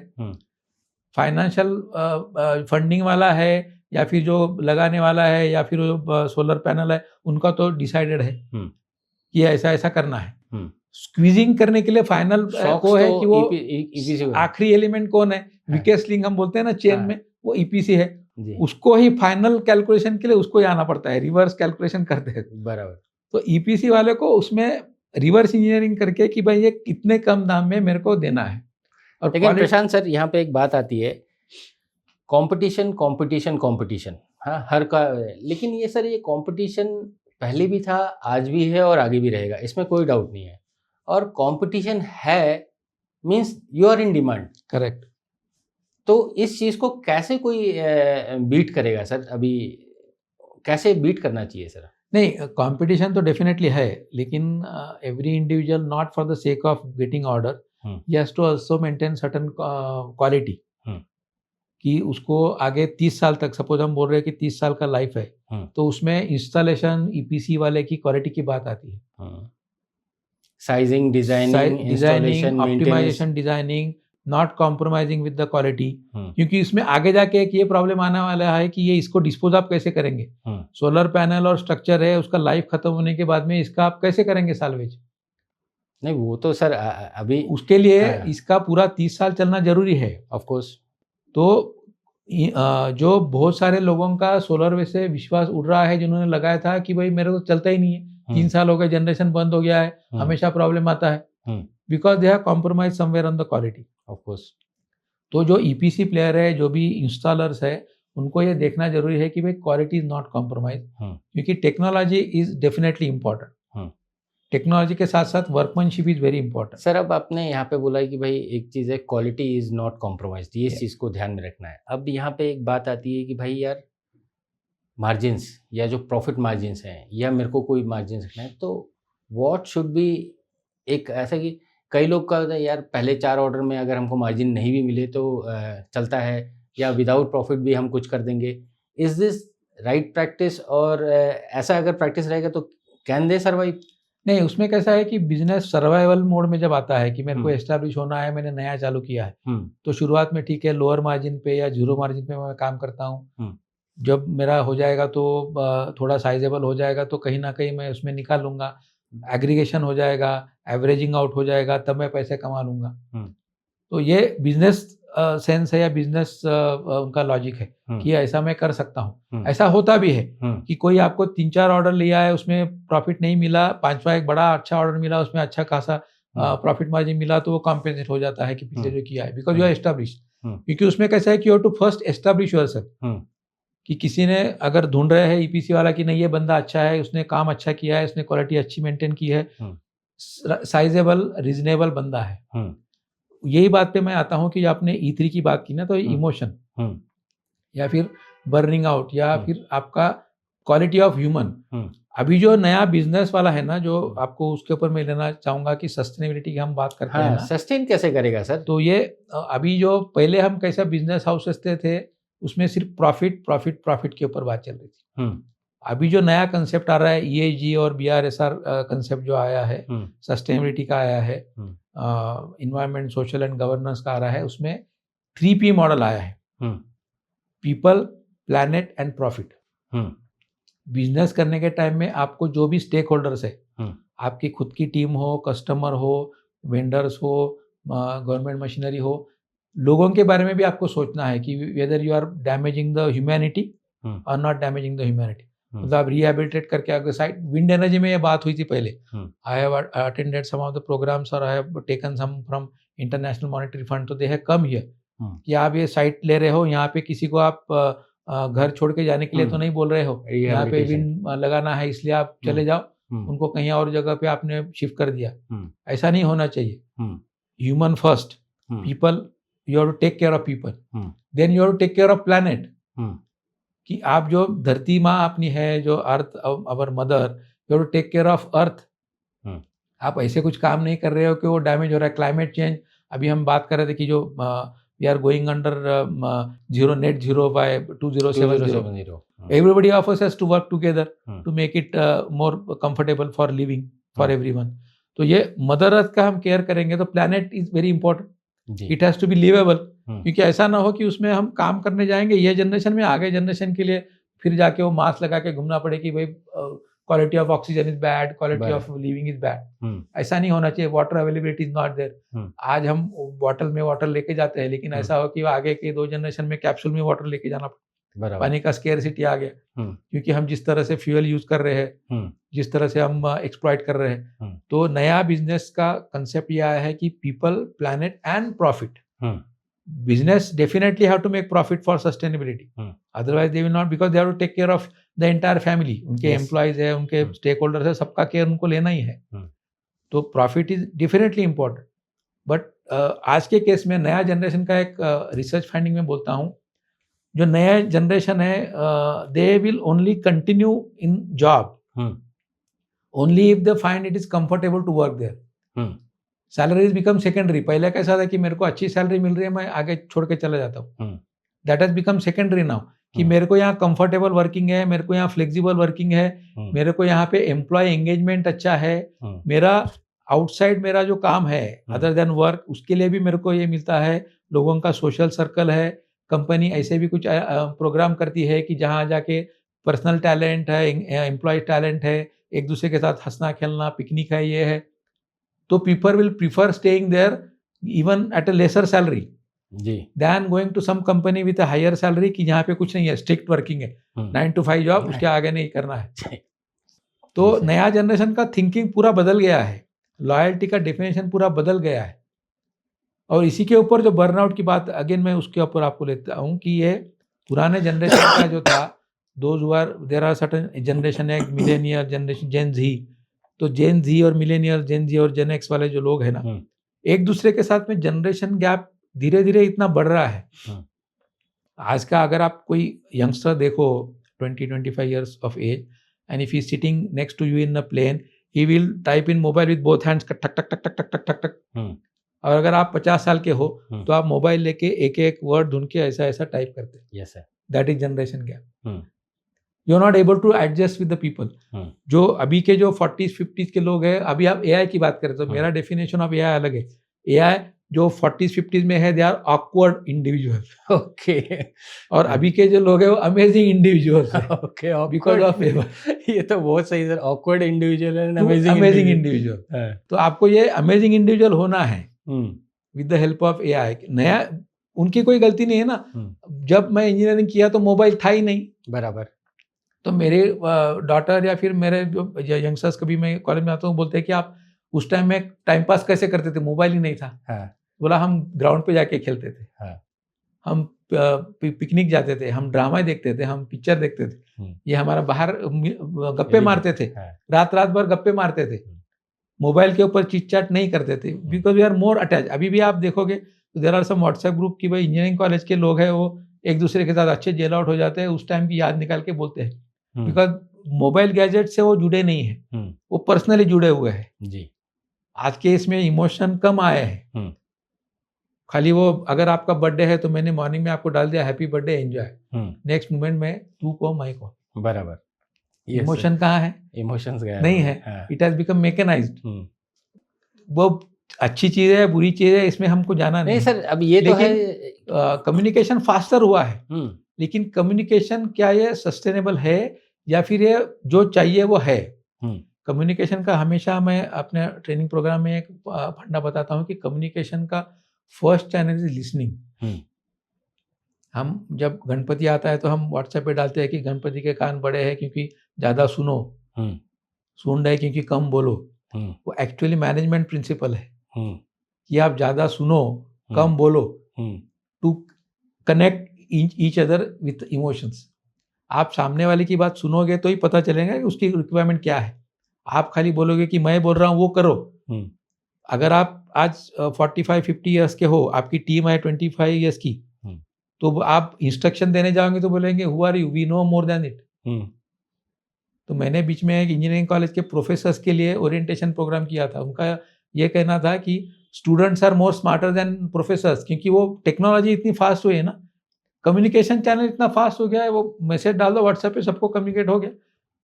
फाइनेंशियल फंडिंग वाला है या फिर जो लगाने वाला है या फिर जो सोलर पैनल है, उनका तो डिसाइडेड है कि ऐसा करना है. स्क्वीजिंग करने के लिए फाइनल को है कि वो आखिरी एलिमेंट कौन है, वीकेस्ट लिंक हम बोलते हैं ना चेन में, वो EPC है. उसको ही फाइनल कैलकुलेशन के लिए उसको ही आना पड़ता है, रिवर्स कैलकुलेशन करते हैं. बराबर. तो EPC वाले को उसमें रिवर्स इंजीनियरिंग करके कि भाई ये कितने कम दाम में मेरे को देना है. और लेकिन प्रशांत सर यहाँ पे एक बात आती है, कंपटीशन, हाँ हर का. लेकिन ये सर, ये कंपटीशन पहले भी था, आज भी है और आगे भी रहेगा, इसमें कोई डाउट नहीं है. और कंपटीशन है means you are in demand. Correct. तो इस चीज़ को कैसे कोई बीट करेगा सर? अभी कैसे बीट करना चाहिए सर? नहीं, कंपटीशन तो डेफिनेटली है, लेकिन every individual not for the sake of getting order, he has to also maintain certain quality, कि उसको आगे 30 साल तक, सपोज हम बोल रहे हैं कि 30 साल का लाइफ है, तो उसमें इंस्टॉलेशन EPC वाले की क्वालिटी की बात आती है. Sizing, designing, installation, maintenance, optimization, designing, not compromising with the quality. क्योंकि इसमें आगे जाके एक ये प्रॉब्लम आने वाला है कि ये इसको डिस्पोज आप कैसे करेंगे। सोलर पैनल और स्ट्रक्चर है, उसका लाइफ खत्म होने के बाद में इसका आप कैसे करेंगे साल्वेज? नहीं, वो तो सर अभी उसके लिए इसका पूरा 30 साल चलना जरूरी है ऑफ कोर्स। तो जो बहुत सारे लोगों का सोलर वे से विश्वास उड़ रहा है, जिन्होंने लगाया था कि भाई मेरे तो चलता ही नहीं है, 3 साल हो गए, जनरेशन बंद हो गया है, हमेशा प्रॉब्लम आता है, because they have compromise somewhere on the quality. Of course. तो जो ईपीसी प्लेयर है, जो भी इंस्टॉलर्स है, उनको ये देखना जरूरी है कि भाई क्वालिटी इज नॉट कॉम्प्रोमाइज, क्योंकि technology is definitely important. Technology के साथ साथ workmanship is very important. Sir, अब आपने यहाँ पे बोला कि भाई एक चीज़ है क्वालिटी इज नॉट कॉम्प्रोमाइज, ये इस चीज़ को ध्यान में रखना है। अब यहाँ पे एक बात आती है कि भाई यार मार्जिन्स या जो प्रॉफिट मार्जिन्स हैं, या मेरे को कोई मार्जिन रखना है, तो व्हाट शुड बी, एक ऐसा कि कई लोग का होता है यार पहले 4 ऑर्डर में अगर हमको मार्जिन नहीं भी मिले तो चलता है, या विदाउट प्रॉफिट भी हम कुछ कर देंगे। Is this right practice? और ऐसा अगर प्रैक्टिस रहेगा तो कैन दे सर्वाइव? नहीं, उसमें कैसा है कि बिजनेस सर्वाइवल मोड में जब आता है कि मेरे को एस्टैब्लिश होना है, मैंने नया चालू किया है, तो शुरुआत में ठीक है, लोअर मार्जिन पे या जीरो मार्जिन पे मैं काम करता हूँ। जब मेरा हो जाएगा तो थोड़ा साइजेबल हो जाएगा तो कहीं ना कहीं मैं उसमें निकाल लूँगा, एग्रीगेशन हो जाएगा, एवरेजिंग आउट हो जाएगा, तब मैं पैसे कमा लूँगा। तो ये बिजनेस सेंस है या बिजनेस उनका लॉजिक है कि ऐसा मैं कर सकता हूँ। ऐसा होता भी है कि कोई आपको 3-4 ऑर्डर लिया है, उसमें प्रॉफिट नहीं मिला, 5वां एक बड़ा अच्छा ऑर्डर मिला, उसमें अच्छा खासा प्रॉफिट मार्जिन मिला, तो वो कॉम्पेंसेट हो जाता है कि पिछले जो किया है, बिकॉज यू आर एस्टैब्लिश। क्योंकि उसमें कैसा है कि you have to first establish yourself, कि किसी ने अगर ढूंढ रहे हैं ईपीसी वाला कि नहीं ये बंदा अच्छा है, उसने काम अच्छा किया है, उसने क्वालिटी अच्छी मेंटेन की है, साइजेबल रीजनेबल बंदा है। यही बात पे मैं आता हूँ कि आपने E3 की बात की ना, तो इमोशन या फिर बर्निंग आउट या फिर आपका क्वालिटी ऑफ ह्यूमन। अभी जो नया बिजनेस वाला है ना, जो आपको उसके ऊपर मैं लेना चाहूंगा कि सस्टेनेबिलिटी की हम बात करते हैं ना, सस्टेन कैसे करेगा सर? तो ये अभी जो पहले हम कैसा बिजनेस हाउसेस थे, उसमें सिर्फ प्रॉफिट प्रॉफिट प्रॉफिट के ऊपर बात चल रही थी। अभी जो नया कंसेप्ट आ रहा है, ESG और BRSR कंसेप्ट जो आया है, सस्टेनेबिलिटी का आया है, इन्वायरमेंट, सोशल एंड गवर्नेंस का आ रहा है, उसमें 3P मॉडल आया है, people, planet and profit. Business करने के टाइम में आपको जो भी स्टेक होल्डर्स है, आपकी खुद की टीम हो, कस्टमर हो, वेंडर्स हो, गवर्नमेंट मशीनरी हो, लोगों के बारे में भी आपको सोचना है कि whether you are damaging the humanity और नॉट डैमेजिंग द ह्यूमैनिटी। मतलब आप रिहेबिलिटेट करके अगर साइड विंड एनर्जी में ये बात हुई थी पहले, I have attended some of the programs और I have taken some from International Monetary Fund, तो दे हैव कम हियर कि आप ये साइट ले रहे हो, यहाँ पे किसी को आप घर छोड़ के जाने के लिए तो नहीं बोल रहे हो, यहाँ पे विंड लगाना है इसलिए आप चले जाओ, उनको कहीं और जगह पे आपने शिफ्ट कर दिया। ऐसा नहीं होना चाहिए। Human first, people, you have to take care of people, then you have to take care of planet, कि आप जो धरती माँ अपनी है, जो earth our mother, you have to take care of earth. आप ऐसे कुछ काम नहीं कर रहे हो कि वो डैमेज हो रहा है। क्लाइमेट चेंज, अभी हम बात कर रहे थे कि जो we are going under net zero by 2070। Everybody of us has to work together to make it more comfortable for living for everyone. तो ये मदर अर्थ का हम केयर करेंगे तो planet is very important, it has to be livable. क्योंकि ऐसा ना हो कि उसमें हम काम करने जाएंगे ये जनरेशन में, आगे जनरेशन के लिए फिर जाके वो मास्क लगा के घूमना पड़े कि भाई quality of oxygen is bad, quality of living is bad. ऐसा नहीं होना चाहिए। Water availability is not there. आज हम बॉटल में वाटर लेके जाते हैं, लेकिन ऐसा हो कि आगे के 2 जनरेशन में कैप्सूल में वाटर लेके जाना पड़े। पानी का स्केर्सिटी आ गया, क्योंकि हम जिस तरह से फ्यूल यूज कर रहे हैं, जिस तरह से हम एक्सप्लॉइट कर रहे हैं। तो नया बिजनेस का कंसेप्ट ये आया है कि people, planet and profit. Business definitely have to make profit for sustainability. Otherwise they will not, because they have to take care of the entire family. उनके employees है, उनके stakeholders है, सबका केयर उनको लेना ही है। तो profit is definitely important. But आज के केस में नया जनरेशन का एक रिसर्च फाइंडिंग में बोलता हूँ, जो नया जनरेशन है, they will only continue in job only if they find it is comfortable to work there. Salaries become secondary. पहले कैसा था कि मेरे को अच्छी सैलरी मिल रही है, मैं आगे छोड़ के चला जाता हूँ। That has become secondary now, कि मेरे को यहाँ कंफर्टेबल वर्किंग है, मेरे को यहाँ फ्लेक्सिबल वर्किंग है, मेरे को यहाँ पे एम्प्लॉय एंगेजमेंट अच्छा है, मेरा आउटसाइड मेरा जो काम है अदर देन वर्क, उसके लिए भी मेरे को ये मिलता है, लोगों का सोशल सर्कल है, कंपनी ऐसे भी कुछ प्रोग्राम करती है कि जहाँ जाके पर्सनल टैलेंट है, एम्प्लॉय टैलेंट है, एक दूसरे के साथ हंसना खेलना, पिकनिक है, ये है, तो people will prefer staying there even at a lesser salary जी than going to some company with a higher salary, कि जहाँ पे कुछ नहीं है, स्ट्रिक्ट वर्किंग है, 9 to 5 जॉब, उसके आगे नहीं करना है। तो नया जनरेशन का थिंकिंग पूरा बदल गया है, लॉयल्टी का डेफिनेशन पूरा बदल गया है। और इसी के ऊपर जो बर्नआउट की बात, अगेन मैं उसके ऊपर आपको लेता हूँ कि ये पुराने जनरेशन का जो था, देयर आर सर्टेन जनरेशन है, मिलेनियर जनरेशन, जेन जी, तो जेन जी और मिलेनियर, जेन जी और जेन एक्स वाले जो लोग हैं ना, एक दूसरे के साथ में जनरेशन गैप धीरे धीरे इतना बढ़ रहा है। आज का अगर आप कोई यंगस्टर देखो 20-25 years of age, and if he's sitting next to you in a plane, he will type in mobile with both hands, टक टक टक टक टक टक टक। और अगर आप 50 साल के हो तो आप मोबाइल लेके एक एक वर्ड ढूंढ के ऐसा ऐसा टाइप करते हैं। Yes sir, that is generation gap. You are not able to adjust with the people. जो अभी के जो 40s 50s के लोग हैं, अभी आप एआई की बात करें तो मेरा डेफिनेशन ऑफ एआई अलग है। एआई जो 40s 50s में है, they are awkward individual. Okay. और अभी के जो लोग हैं वो अमेजिंग इंडिविजुअल्स हैं। ओके, बिकॉज ऑफ ये तो बहुत सही sir, awkward individual and amazing individual. तो आपको ये अमेजिंग इंडिविजुअल होना है with the help of AI. नया, उनकी कोई गलती नहीं है ना। जब मैं इंजीनियरिंग किया तो मोबाइल था ही नहीं। बराबर। तो मेरे डॉटर या फिर मेरे जो यंगस्टर्स, कभी मैं कॉलेज में आता हूँ, बोलते हैं कि आप उस टाइम में टाइम पास कैसे करते थे, मोबाइल ही नहीं था। बोला हम ग्राउंड पे जाके खेलते थे, हम पिकनिक जाते थे, हम ड्रामा देखते थे, हम पिक्चर देखते थे, ये हमारा बाहर गप्पे मारते थे, रात रात भर गप्पे मारते थे, मोबाइल के ऊपर चिट चैट नहीं करते थे, because we are more attach. अभी भी आप देखोगे तो there are some WhatsApp group की भाई इंजीनियरिंग कॉलेज के लोग हैं, वो एक दूसरे के साथ अच्छे जेल आउट हो जाते हैं, उस टाइम की याद निकाल के बोलते हैं, बिकॉज मोबाइल गैजेट से वो जुड़े नहीं है, वो पर्सनली जुड़े हुए हैं जी। आज के इसमें इमोशन कम आए हैं। खाली वो, अगर आपका बर्थडे है तो मैंने मॉर्निंग में आपको डाल दिया happy birthday enjoy, next moment में तू को मैं को। बराबर। इमोशन कहाँ है? इमोशंस नहीं है। It has become mechanised. वो अच्छी चीज है, बुरी चीज है, इसमें हमको जाना नहीं सर। अब ये तो है, कम्युनिकेशन फास्टर हुआ है, लेकिन कम्युनिकेशन क्या ये सस्टेनेबल है या फिर ये जो चाहिए वो है? कम्युनिकेशन का हमेशा मैं अपने ट्रेनिंग प्रोग्राम में एक फंडा बताता हूँ कि कम्युनिकेशन का फर्स्ट चैनल इज लिसनिंग। हम जब गणपति आता है तो हम व्हाट्सएप पे डालते हैं कि गणपति के कान बड़े हैं क्योंकि ज़्यादा सुनो, सुन रहे क्योंकि कम बोलो। वो एक्चुअली मैनेजमेंट प्रिंसिपल है कि आप ज़्यादा सुनो, कम बोलो, to connect each other with emotions. आप सामने वाले की बात सुनोगे तो ही पता चलेगा कि उसकी रिक्वायरमेंट क्या है। आप खाली बोलोगे कि मैं बोल रहा हूँ वो करो। अगर आप आज 45-50 ईयर्स के हो, आपकी टीम है 25 ईयर्स की, तो आप इंस्ट्रक्शन देने जाओगे तो बोलेंगे who are you, we know more than it. तो मैंने बीच में एक इंजीनियरिंग कॉलेज के प्रोफेसर्स के लिए ओरिएंटेशन प्रोग्राम किया था। उनका ये कहना था कि students are more smarter than professors, क्योंकि वो टेक्नोलॉजी इतनी फास्ट हुई है ना, कम्युनिकेशन चैनल इतना फास्ट हो गया है, वो मैसेज डाल दो व्हाट्सएप पे सबको कम्युनिकेट हो गया,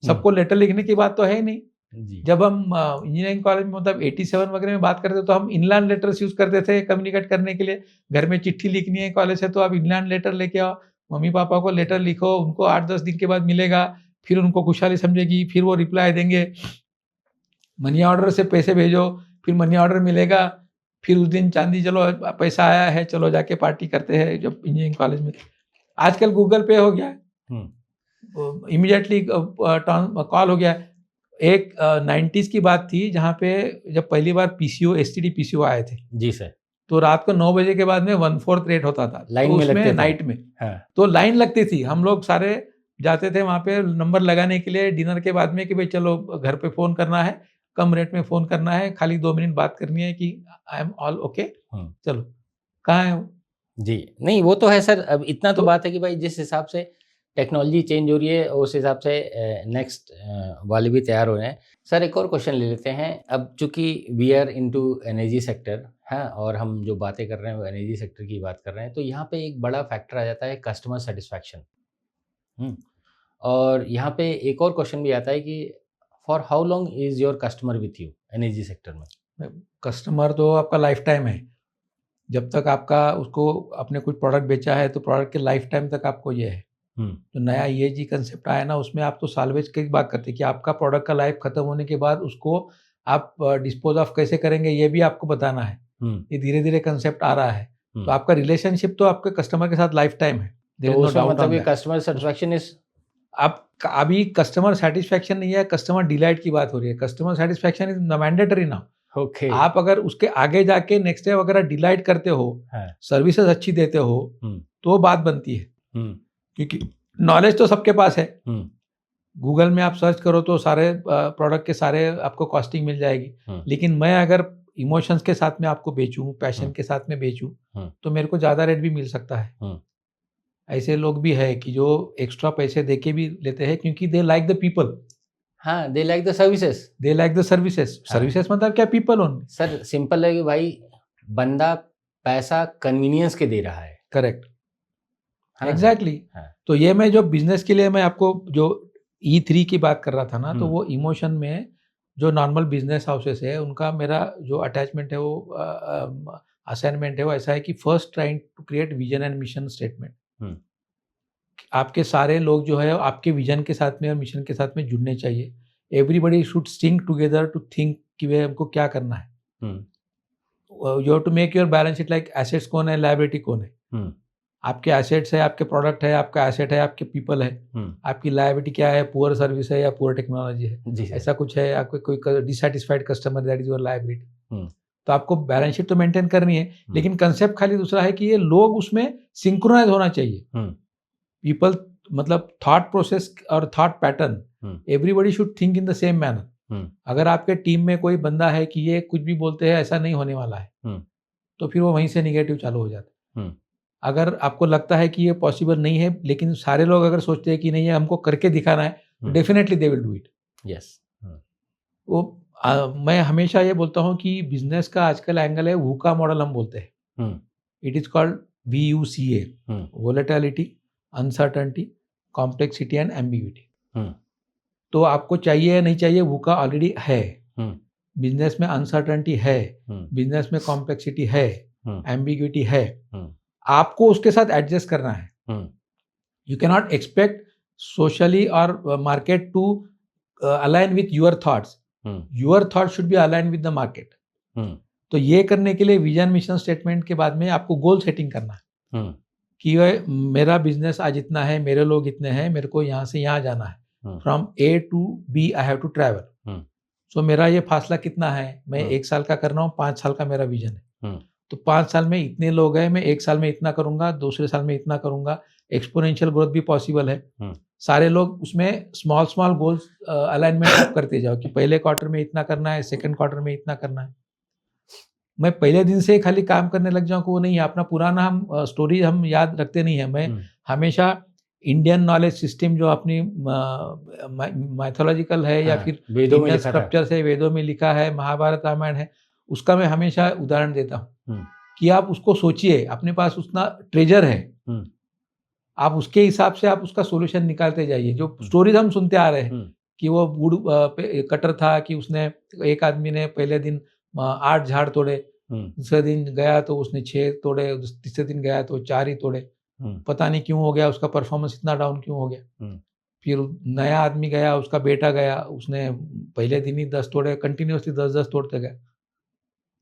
सबको लेटर लिखने की बात तो है ही नहीं। जब हम इंजीनियरिंग कॉलेज में मतलब 87 वगैरह में बात करते तो हम इनलैंड लेटर्स यूज करते थे कम्युनिकेट करने के लिए। घर में चिट्ठी लिखनी है कॉलेज से तो आप इनलैंड लेटर लेके आओ, मम्मी पापा को लेटर लिखो, उनको 8-10 दिन के बाद मिलेगा, फिर उनको खुशहाली समझेगी, फिर वो रिप्लाई देंगे, मनी ऑर्डर से पैसे भेजो, फिर मनी ऑर्डर मिलेगा, फिर उस दिन चांदी चलो पैसा आया है चलो जाके पार्टी करते हैं। जब इंजीनियरिंग कॉलेज में आजकल गूगल पे हो गया है, इमीडिएटली कॉल हो गया है। एक 90s की बात थी जहाँ पे जब पहली बार पीसीओ एसटीडी पीसीओ आए थे जी सर, तो रात को 9 बजे के बाद में 1/4 रेट होता था लाइन तो में लगते थे, नाइट में तो लाइन लगती थी, हम लोग सारे जाते थे वहाँ पे नंबर लगाने के लिए डिनर के बाद में कि भाई चलो घर पे फ़ोन करना है, कम रेट में फ़ोन करना है, खाली 2 मिनट बात करनी है कि आई एम ऑल ओके, चलो कहाँ है वो जी। नहीं वो तो है सर। अब इतना तो बात है कि भाई जिस हिसाब से टेक्नोलॉजी चेंज हो रही है उस हिसाब से नेक्स्ट वाले भी तैयार हो रहे हैं। सर एक और क्वेश्चन ले लेते हैं। अब चूँकि we are into energy sector है और हम जो बातें कर रहे हैं वो एनर्जी सेक्टर की बात कर रहे हैं, तो यहाँ पे एक बड़ा फैक्टर आ जाता है कस्टमर सेटिस्फैक्शन। और यहाँ पे एक और क्वेश्चन भी आता है कि for how long is your customer with you energy sector में? कस्टमर तो आपका लाइफ टाइम है। जब तक आपका उसको अपने कुछ प्रोडक्ट बेचा है तो प्रोडक्ट के लाइफ टाइम तक आपको ये है। जो नया ESG कंसेप्ट आया ना, उसमें आप तो साल्वेज की बात करते हैं कि आपका प्रोडक्ट का लाइफ खत्म होने के बाद उसको आप डिस्पोज ऑफ कैसे करेंगे, ये भी आपको बताना है। ये धीरे धीरे कंसेप्ट आ रहा है। तो आपका रिलेशनशिप तो आपके कस्टमर के साथ लाइफ टाइम है। तो उसमें मतलब ये कस्टमर सेटिस्फैक्शन इज, आप अभी कस्टमर सेटिस्फैक्शन नहीं है, कस्टमर डिलाइट की बात हो रही है। कस्टमर सेटिस्फैक्शन इज मैंडेटरी ना। ओके, आप अगर उसके आगे जाके नेक्स्ट डे अगर डिलाइट करते हो, सर्विसेज अच्छी देते हो, तो बात बनती है। क्योंकि नॉलेज तो सबके पास है। गूगल में आप सर्च करो तो सारे प्रोडक्ट के सारे आपको कॉस्टिंग मिल जाएगी। लेकिन मैं अगर इमोशंस के साथ में आपको बेचूं, पैशन के साथ में बेचूं, तो मेरे को ज़्यादा रेट भी मिल सकता है। ऐसे लोग भी है कि जो एक्स्ट्रा पैसे देके भी लेते हैं, क्योंकि दे लाइक द पीपल। हाँ, they like the services. They like the services. Services मतलब क्या? People only. सर सिंपल है कि भाई बंदा पैसा कन्वीनियंस के दे रहा है। Correct, exactly. तो ये मैं जो बिजनेस के लिए मैं आपको जो E3 की बात कर रहा था ना, तो वो इमोशन में जो नॉर्मल बिजनेस हाउसेस है उनका मेरा जो अटैचमेंट है, वो असाइनमेंट है, वो ऐसा है कि first trying to create vision and mission statement. आपके सारे लोग जो है आपके विजन के साथ में और मिशन के साथ में जुड़ने चाहिए। Everybody should sync together to think कि वे हमको क्या करना है। You have to make your balance sheet like assets कौन है, लायबिलिटी कौन है। आपके एसेट्स है, आपके प्रोडक्ट है, आपका एसेट है, आपके पीपल है। आपकी लायबिलिटी क्या है? पुअर सर्विस है या पुअर टेक्नोलॉजी है, ऐसा कुछ है। आपको कोई dissatisfied customer, that is your liability. तो आपको बैलेंस शीट तो मेंटेन करनी है, लेकिन कंसेप्ट खाली दूसरा है कि ये लोग उसमें सिंक्रोनाइज होना चाहिए। पीपल मतलब थॉट प्रोसेस और thought pattern, everybody should think in the same manner. अगर आपके टीम में कोई बंदा है कि ये कुछ भी बोलते हैं ऐसा नहीं होने वाला है, तो फिर वो वहीं से निगेटिव चालू हो जाता है। अगर आपको लगता है कि ये पॉसिबल नहीं है, लेकिन सारे लोग अगर सोचते हैं कि नहीं, ये हमको करके दिखाना है, तो definitely they will do it. Yes. वो मैं हमेशा ये बोलता हूँ कि बिजनेस का आजकल एंगल है वूका मॉडल, हम बोलते हैं। It is called VUCA, volatility, uncertainty, complexity and ambiguity. तो आपको चाहिए या नहीं चाहिए, वूका ऑलरेडी है। बिजनेस में अनसर्टेनिटी है, बिजनेस में कॉम्प्लेक्सिटी है, एम्बिग्यूटी है। आपको उसके साथ एडजस्ट करना है। You can not expect socially और market to align with your thoughts. Your thought should be align with the market. तो ये करने के लिए विजन मिशन स्टेटमेंट के बाद में आपको गोल सेटिंग करना है कि मेरा बिजनेस आज इतना है, मेरे लोग इतने हैं, मेरे को यहाँ से यहाँ जाना है। From A to B I have to travel. So मेरा ये फासला कितना है? मैं 1 साल का कर रहा हूँ, 5 साल का मेरा विजन है। तो 5 साल में इतने लोग हैं, मैं 1 साल में इतना करूंगा, दूसरे साल में इतना करूंगा। एक्सपोनेंशियल ग्रोथ भी पॉसिबल है। सारे लोग उसमें स्मॉल स्मॉल गोल्स अलाइनमेंट आप करते जाओ कि पहले क्वार्टर में इतना करना है, सेकंड क्वार्टर में इतना करना है। मैं पहले दिन से खाली काम करने लग जाऊं, को वो नहीं है। अपना पुराना हम स्टोरी हम याद रखते नहीं है। मैं हमेशा इंडियन नॉलेज सिस्टम जो अपनी मैथोलॉजिकल है या फिर स्क्रिप्चर से वेदों में लिखा है, महाभारत रामायण है, उसका मैं हमेशा उदाहरण देता हूँ कि आप उसको सोचिए, अपने पास उतना ट्रेजर है, आप उसके हिसाब से आप उसका सॉल्यूशन निकालते जाइए। जो स्टोरीज हम सुनते आ रहे हैं कि वो वुड कटर था कि उसने, एक आदमी ने पहले दिन 8 झाड़ तोड़े, दूसरे दिन गया तो उसने 6 तोड़े, तीसरे दिन गया तो 4 ही तोड़े। पता नहीं क्यों हो गया, उसका परफॉर्मेंस इतना डाउन क्यों हो गया। फिर नया आदमी गया, उसका बेटा गया, उसने पहले दिन ही 10 तोड़े, कंटिन्यूसली 10-10 तोड़ते गए।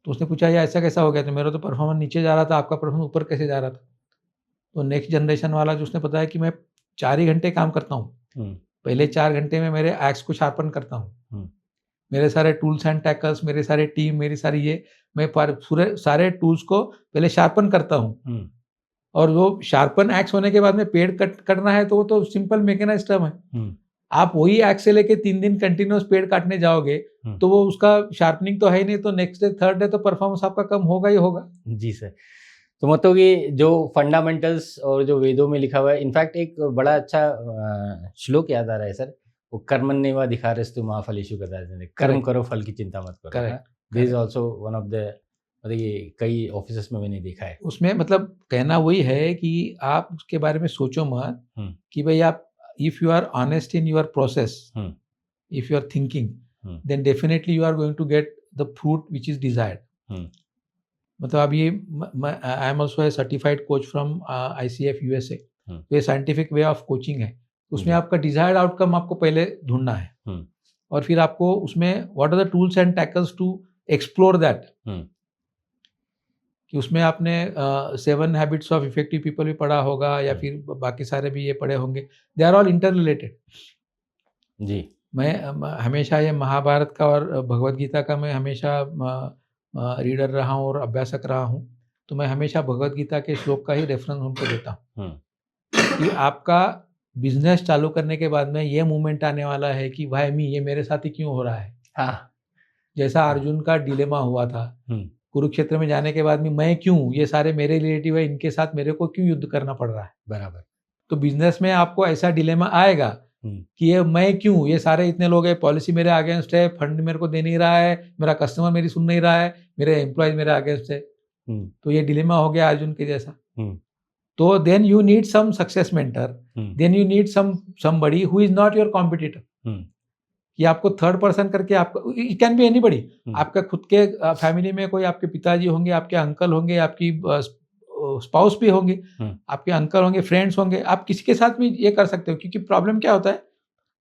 तो उसने पूछा ये ऐसा कैसा हो गया? तो मेरा तो परफॉर्मेंस नीचे जा रहा था, आपका परफॉर्मेंस ऊपर कैसे जा रहा था? तो नेक्स्ट जनरेशन वाला जो उसने बताया कि मैं 4 ही घंटे काम करता हूँ। पहले 4 घंटे में मेरे एक्स को शार्पन करता हूँ, मेरे सारे टूल्स एंड टैकल्स, मेरे सारे टीम, मेरी सारी ये, मैं पूरे सारे टूल्स को पहले शार्पन करता हूँ। और वो शार्पन एक्स होने के बाद में पेड़ कट करना है, तो वो तो सिंपल मैकेनाइज्ड टर्म है। आप वही एक्स से लेके 3 दिन कंटिन्यूस पेड़ काटने जाओगे तो वो उसका शार्पनिंग तो है ही नहीं, तो नेक्स्ट डे थर्ड डे तो परफॉर्मेंस आपका कम होगा ही होगा। जी सर। तो मतलब कि जो फंडामेंटल्स और जो वेदों में लिखा हुआ है, इनफैक्ट एक बड़ा अच्छा श्लोक याद आ रहा है सर, वो कर्मण्येव अधिकारस्तु मा फलेषु कदाचन, कर्म करो फल की चिंता मत करो। Correct. This is also one of the, मतलब ये कई ऑफिसेस में मैंने देखा है। उसमें मतलब कहना वही है कि आप उसके बारे में सोचो मत कि भाई आप, if you are honest in your process, if you are thinking, then definitely you are going to get the fruit which is desired. मतलब अब ये I am also a certified coach from ICF USA। तो ये scientific way of coaching है। उसमें आपका desired outcome आपको पहले ढूंढना है और फिर आपको उसमें what are the tools and tackles to explore that, कि उसमें आपने 7 हैबिट्स ऑफ इफेक्टिव पीपल भी पढ़ा होगा या फिर बाकी सारे भी ये पढ़े होंगे। They are all interrelated जी। मैं हमेशा ये महाभारत का और भगवत गीता का मैं हमेशा रीडर रहा हूँ और अभ्यासक रहा हूँ, तो मैं हमेशा भगवत गीता के श्लोक का ही रेफरेंस उनको देता हूँ कि आपका बिजनेस चालू करने के बाद में ये मूवमेंट आने वाला है कि भाई मी ये मेरे साथ ही क्यों हो रहा है। हाँ, जैसा अर्जुन का डिलेमा हुआ था कुरुक्षेत्र में जाने के बाद में, मैं क्यों, ये सारे मेरे रिलेटिव है, इनके साथ मेरे को क्यों युद्ध करना पड़ रहा है। बराबर। तो बिजनेस में आपको ऐसा डिलेमा आएगा कि ये मैं क्यों, ये सारे इतने लोग हैं, पॉलिसी मेरे अगेंस्ट है, फंड मेरे को दे नहीं रहा है, मेरा कस्टमर मेरी सुन नहीं रहा है, मेरे एम्प्लॉयज मेरे अगेंस्ट है। तो ये डिलेमा हो गया अर्जुन के जैसा। तो then you need some success mentor, then you need somebody who is not your competitor, कि आपको थर्ड पर्सन करके, आपको इट कैन बी एनीबडी, आपका खुद के फैमिली में कोई आपके पिताजी होंगे, आपके अंकल होंगे, आपकी स्पाउस भी होंगे, आपके अंकल होंगे, फ्रेंड्स होंगे, आप किसी के साथ भी ये कर सकते हो। क्योंकि प्रॉब्लम क्या होता है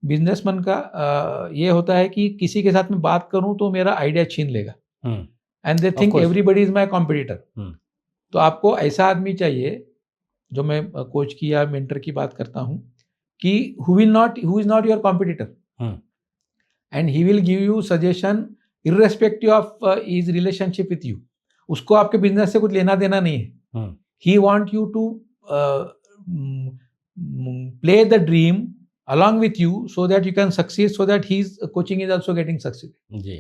बिजनेसमैन का, ये होता है कि किसी के साथ में बात करूं तो मेरा आइडिया छीन लेगा and they think everybody is my competitor. तो आपको ऐसा आदमी चाहिए, जो मैं कोच की या मेंटर की बात करता हूं, कि who is not your competitor and he will give you suggestion irrespective of his relationship with you. उसको आपके बिजनेस से कुछ लेना देना नहीं है। He want you to play the dream along with you so that you can succeed, so that his coaching is also getting succeed. जी।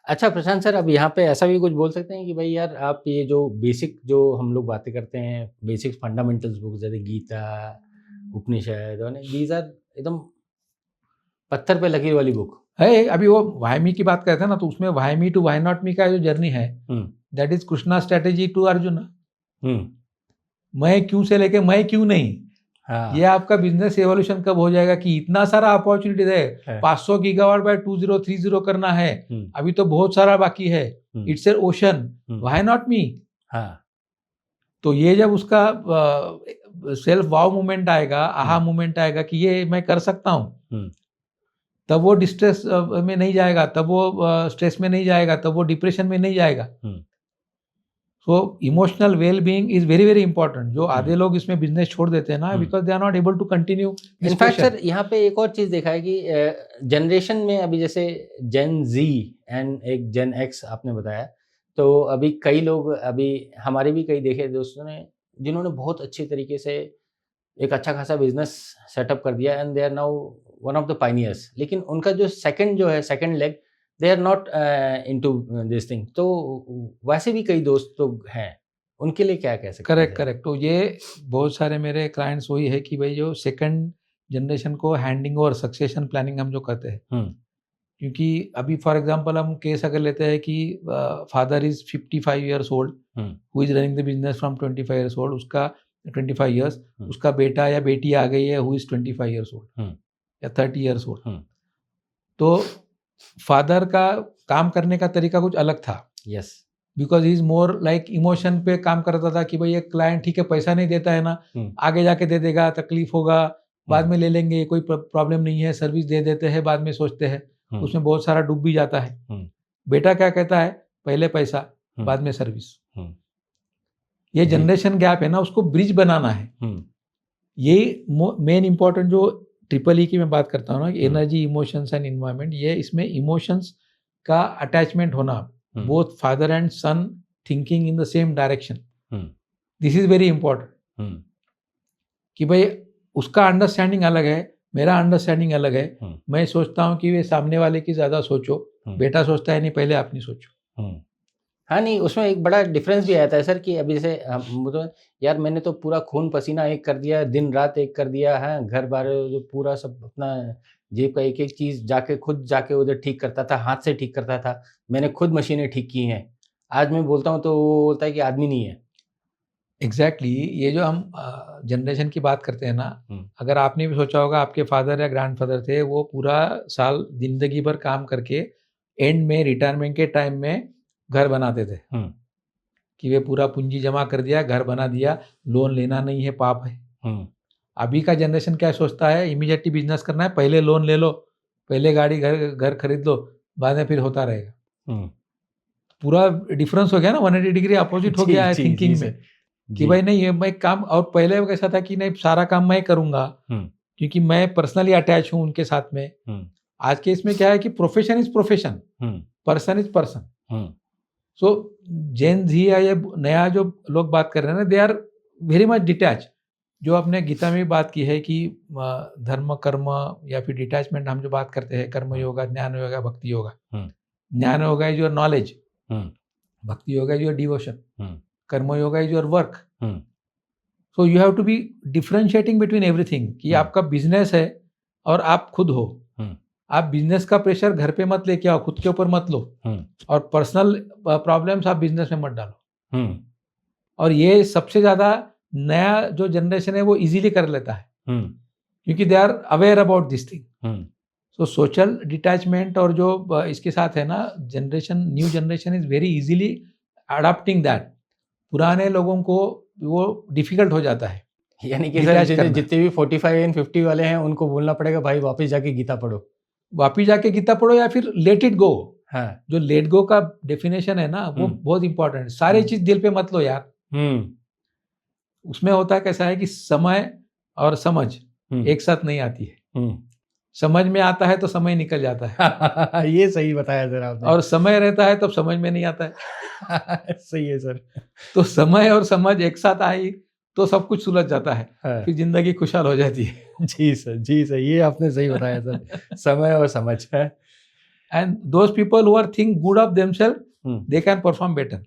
अच्छा Prashant sir, अब यहाँ पे ऐसा भी कुछ बोल सकते हैं कि भाई यार आप ये जो बेसिक जो हम लोग बातें करते हैं, बेसिक फंडामेंटल्स बुक जैसे गीता, उपनिषद, दीज आर एकदम पत्थर पे लकीर वाली बुक है। अभी वो वाई मी की बात करते हैं ना, तो उसमें why me to why not me का जो जर्नी है, that is Krishna strategy to Arjun. मैं क्यों से लेके मैं क्यों नहीं। हाँ। ये आपका बिजनेस एवोल्यूशन कब हो जाएगा कि इतना सारा अपॉर्चुनिटीज है, 500 गीगावाट बाय 2030 करना है, अभी तो बहुत सारा बाकी है, it's an ocean, why not me. तो ये जब उसका सेल्फ वाव मूवमेंट आएगा, आहा मूवमेंट आएगा कि ये मैं कर सकता हूँ, तब वो डिस्ट्रेस में नहीं जाएगा, तब वो स्ट्रेस में नहीं जाएगा, तब वो डिप्रेशन में नहीं जाएगा। So emotional well being is very very important. जो आधे लोग इसमें बिजनेस छोड़ देते हैं ना, because they are not able to continue. In fact sir यहाँ पे एक और चीज देखा है कि जनरेशन में अभी जैसे जेन जी एंड एक जेन एक्स आपने बताया, तो अभी कई लोग, अभी हमारे भी कई देखे दोस्तों ने जिन्होंने बहुत अच्छे तरीके से एक अच्छा खासा बिजनेस सेटअप कर दिया and they are now one of the pioneers. लेकिन उनका जो second leg, they are not into this thing. तो वैसे भी कई दोस्त लोग हैं, उनके लिए क्या कह सकते हैं? करेक्ट। तो ये बहुत सारे मेरे क्लाइंट्स वही है कि भाई जो सेकंड जनरेशन को हैंडिंग ओवर, सक्सेशन प्लानिंग हम जो कहते हैं, क्योंकि अभी फॉर एग्जांपल हम केस अगर लेते हैं कि father is 55 years old who is running the business from 25 years old, उसका 25 ईयर्स, उसका बेटा या बेटी आ गई है हु इज 25 ईयर्स ओल्ड या 30 ईयर्स ओल्ड। तो फादर का काम करने का तरीका कुछ अलग था। Yes, because he is more like emotion पे काम करता था कि भाई ये क्लाइंट ठीक है, पैसा नहीं देता है ना, आगे जाके दे देगा, तकलीफ होगा, बाद में ले लेंगे, कोई प्रॉब्लम नहीं है, सर्विस दे देते हैं, बाद में सोचते हैं, उसमें बहुत सारा डूब भी जाता है। बेटा क्या कहता है, पहले पैसा बाद में सर्विस। ये जनरेशन गैप है ना, उसको ब्रिज बनाना है। ये मेन इंपॉर्टेंट जो ट्रिपल की मैं बात करता हूँ ना, एनर्जी, इमोशंस एंड इन्वायरमेंट, ये इसमें इमोशंस का अटैचमेंट होना, both father and son thinking in the same direction, this is very important. कि भाई उसका अंडरस्टैंडिंग अलग है, मेरा अंडरस्टैंडिंग अलग है। मैं सोचता हूँ कि वे सामने वाले की ज्यादा सोचो, बेटा सोचता है नहीं पहले आप नहीं सोचो। हाँ, नहीं उसमें एक बड़ा डिफरेंस भी आता है सर कि अभी जैसे तो यार मैंने तो पूरा खून पसीना एक कर दिया, दिन रात एक कर दिया है, घर बार जो पूरा सब अपना जेब का एक एक चीज़ खुद जाके उधर ठीक करता था, हाथ से ठीक करता था, मैंने खुद मशीनें ठीक की हैं। आज मैं बोलता हूँ तो वो बोलता है कि आदमी नहीं है। एग्जैक्टली ये जो हम जनरेशन की बात करते हैं ना, अगर आपने भी सोचा होगा आपके फादर या ग्रैंडफादर थे, वो पूरा साल जिंदगी भर काम करके एंड में रिटायरमेंट के टाइम में घर बनाते थे कि वे पूरा पूंजी जमा कर दिया, घर बना दिया, लोन लेना नहीं है, पाप है। अभी का जनरेशन क्या सोचता है, इमीडिएटली बिजनेस करना है, पहले लोन ले लो, पहले गाड़ी घर खरीद लो, बाद में फिर होता रहेगा। पूरा डिफरेंस हो गया ना, 180 डिग्री अपोजिट हो गया है थिंकिंग में कि भाई नहीं, ये मैं काम, और पहले कैसा था कि नहीं सारा काम मैं करूंगा क्योंकि मैं पर्सनली अटैच हूं उनके साथ में। आज के इसमें क्या है कि profession is profession, person is person. So Gen Z या ये नया जो लोग बात कर रहे हैं ना, they are very much detach. जो आपने गीता में भी बात की है कि धर्म कर्म या फिर डिटैचमेंट हम जो बात करते हैं, कर्म योगा, ज्ञान योगा, भक्ति योगा। ज्ञान योगा इज योर नॉलेज, भक्ति yoga is your devotion, karma yoga is your work. So you have to be differentiating between everything कि आपका बिजनेस है और आप खुद हो। आप बिजनेस का प्रेशर घर पे मत लेके आओ, खुद के ऊपर मत लो, और पर्सनल प्रॉब्लम्स आप बिजनेस में मत डालो। और ये सबसे ज्यादा नया जो जनरेशन है वो इजीली कर लेता है क्योंकि they are aware about this thing. So social detachment और जो इसके साथ है ना, generation, new generation is very easily adopting that. पुराने लोगों को वो डिफिकल्ट हो जाता है। यानी कि सर जितने भी 45 एंड 50 वाले हैं उनको बोलना पड़ेगा भाई वापस जाके गीता पढ़ो, वापिस जाके गीता पढ़ो, या फिर लेट इट गो। हाँ। जो लेट गो का डेफिनेशन है ना, वो बहुत इंपॉर्टेंट है। सारे चीज दिल पे मत लो यार। उसमें होता है कैसा है कि समय और समझ एक साथ नहीं आती है। समझ में आता है तो समय निकल जाता है। ये सही बताया सर आपने। और समय रहता है तब समझ में नहीं आता है। सही है सर। तो समय और समझ एक साथ आई तो सब कुछ सुलझ जाता है। हाँ। फिर जिंदगी खुशहाल हो जाती है। जी सर, जी सर, ये आपने सही बताया सर। समय और समझ है। And those people who are think good of themself, they can perform better.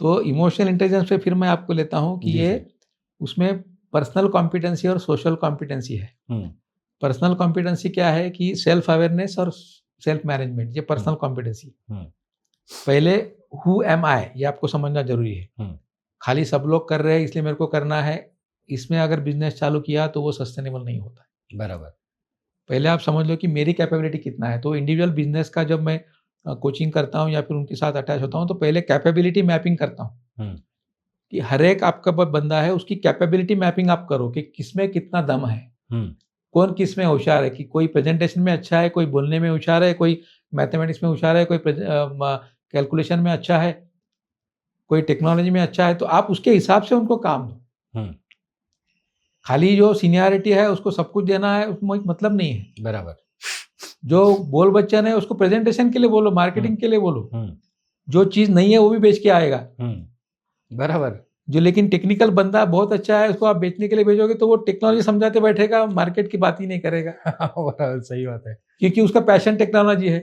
तो इमोशनल इंटेलिजेंस पे फिर मैं आपको लेता हूँ कि ये उसमें पर्सनल कॉम्पिटेंसी और सोशल कॉम्पिटेंसी है। पर्सनल कॉम्पिटेंसी क्या है कि सेल्फ अवेयरनेस और सेल्फ मैनेजमेंट, ये पर्सनल कॉम्पिटेंसी। पहले हु एम आई, ये आपको समझना जरूरी है। खाली सब लोग कर रहे हैं इसलिए मेरे को करना है, इसमें अगर बिजनेस चालू किया तो वो सस्टेनेबल नहीं होता है। बराबर। पहले आप समझ लो कि मेरी कैपेबिलिटी कितना है। तो इंडिविजुअल बिजनेस का जब मैं कोचिंग करता हूँ या फिर उनके साथ अटैच होता हूँ तो पहले कैपेबिलिटी मैपिंग करता हूँ कि हर एक आपका बंदा है उसकी कैपेबिलिटी मैपिंग आप करो कि किसमें कितना दम है, कौन किस में होशियार है। कि कोई प्रेजेंटेशन में अच्छा है, कोई बोलने में होशियार है, कोई मैथमेटिक्स में होशियार है, कोई कैलकुलेशन में अच्छा है, कोई टेक्नोलॉजी में अच्छा है। तो आप उसके हिसाब से उनको काम दो। खाली जो सीनियरिटी है उसको सब कुछ देना है, उसमें मतलब नहीं है। बराबर। जो बोल बच्चन है उसको प्रेजेंटेशन के लिए बोलो, मार्केटिंग के लिए बोलो। जो चीज नहीं है वो भी बेच के आएगा। बराबर। जो लेकिन टेक्निकल बंदा बहुत अच्छा है उसको आप बेचने के लिए भेजोगे तो वो टेक्नोलॉजी समझाते बैठेगा, मार्केट की बात ही नहीं करेगा। सही बात है। क्योंकि उसका पैशन टेक्नोलॉजी है।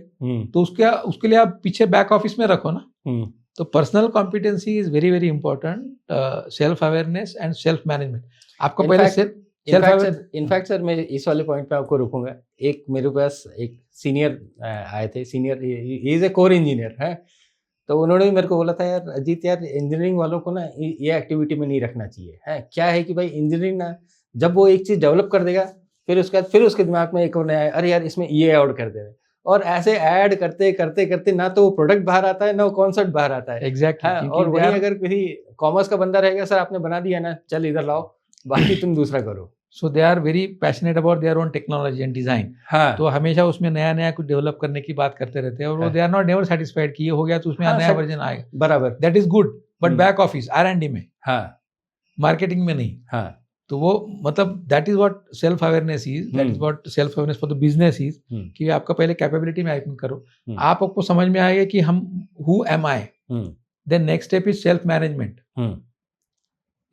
तो उसके लिए आप पीछे बैक ऑफिस में रखो ना। तो personal competency is very very important, self awareness and self management. आपको पहले इनफैक्ट सर मैं इस वाले पॉइंट पे आपको रुकूंगा। एक मेरे पास एक सीनियर आए थे, senior is a core engineer है। तो उन्होंने भी मेरे को बोला था यार अजीत, यार इंजीनियरिंग वालों को ना ये एक्टिविटी में नहीं रखना चाहिए है। क्या है कि भाई इंजीनियरिंग ना, जब वो एक चीज़ डेवलप कर देगा फिर उसके बाद फिर उसके दिमाग में एक और नया, अरे यार इसमें ये ऐड कर देना, और ऐसे ऐड करते करते करते ना तो वो प्रोडक्ट बाहर आता है ना वो कॉन्सेप्ट बाहर आता है। एग्जैक्टली। और वही अगर किसी कॉमर्स का बंदा रहेगा, सर आपने बना दिया ना, चल इधर लाओ, बाकी तुम दूसरा करो। So they are very passionate about their own technology and design. तो हमेशा उसमें नया नया कुछ डेवलप करने की बात करते रहते हैं और वो they are not never satisfied कि ये हो गया तो उसमें नया वर्जन आएगा। बराबर, that is good, but back office R&D में, मार्केटिंग में नहीं। तो वो मतलब that is what self awareness is, that is what self awareness for the business is. कि आपका पहले कैपेबिलिटी मैपिंग करो, आपको समझ में आएगा कि हम who am I. Then next step is self management.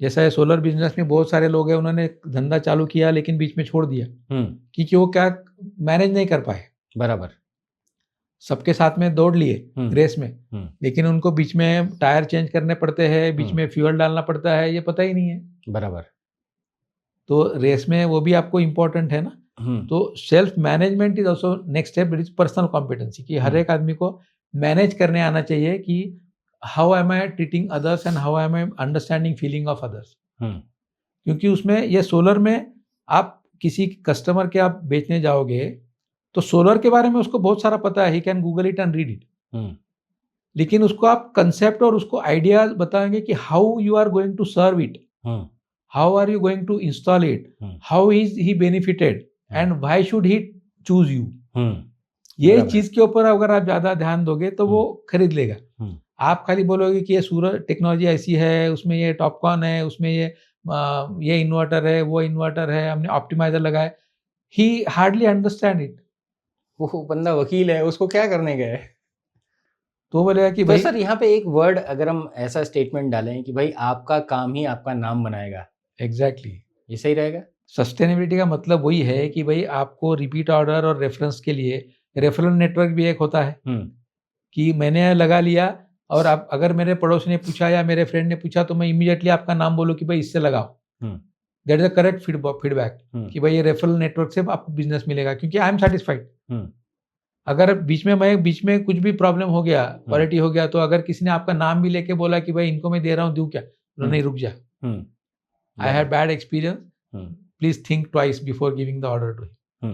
जैसा है सोलर बिजनेस में बहुत सारे लोग हैं, उन्होंने धंधा चालू किया लेकिन बीच में छोड़ दिया क्योंकि वो क्या मैनेज नहीं कर पाए। बराबर। सबके साथ में दौड़ लिए रेस में, लेकिन उनको बीच में टायर चेंज करने पड़ते हैं, बीच में फ्यूल डालना पड़ता है, ये पता ही नहीं है। बराबर। तो रेस में वो भी आपको इम्पोर्टेंट है ना। तो self management is also next step, it is personal competency. कि हर एक आदमी को मैनेज करने आना चाहिए कि how am I treating others and how am I understanding feeling of others. क्योंकि उसमें ये सोलर में आप किसी कस्टमर के आप बेचने जाओगे तो सोलर के बारे में उसको बहुत सारा पता है, he can Google it and read it, लेकिन उसको आप कंसेप्ट और उसको आइडियाज बताएंगे कि how you are going to serve it, how are you going to install it, how is he benefited and why should he choose you. ये चीज के ऊपर अगर आप ज्यादा ध्यान दोगे तो वो खरीद लेगा। आप खाली बोलोगे कि ये सूरज टेक्नोलॉजी ऐसी है, उसमें ये टॉपकॉन है, उसमें ये इन्वर्टर है, वो इन्वर्टर है, हमने ऑप्टिमाइजर लगाया, ही हार्डली अंडरस्टैंड इट। वो बंदा वकील है, उसको क्या करने गए? तो बोलेगा कि तो भाई सर यहाँ पे एक वर्ड अगर हम ऐसा स्टेटमेंट डालें कि भाई आपका काम ही आपका नाम बनाएगा, एग्जैक्टली ये सही रहेगा? सस्टेनेबिलिटी का मतलब वही है कि भाई आपको रिपीट ऑर्डर और रेफरेंस के लिए रेफरल नेटवर्क भी एक होता है कि मैंने लगा लिया और आप अगर मेरे पड़ोसी ने पूछा या मेरे फ्रेंड ने पूछा तो मैं इमीडिएटली आपका नाम बोलूँ कि भाई इससे लगाओ। That is the correct feedback कि भाई ये रेफरल नेटवर्क से आपको बिजनेस मिलेगा, क्योंकि आई एम सेटिस्फाइड। अगर बीच में कुछ भी प्रॉब्लम हो गया, क्वालिटी हो गया, तो अगर किसी ने आपका नाम भी लेके बोला कि भाई इनको मैं दे रहा हूँ, दूँ क्या, नहीं रुक जा, I had bad experience, please think twice before giving the order too.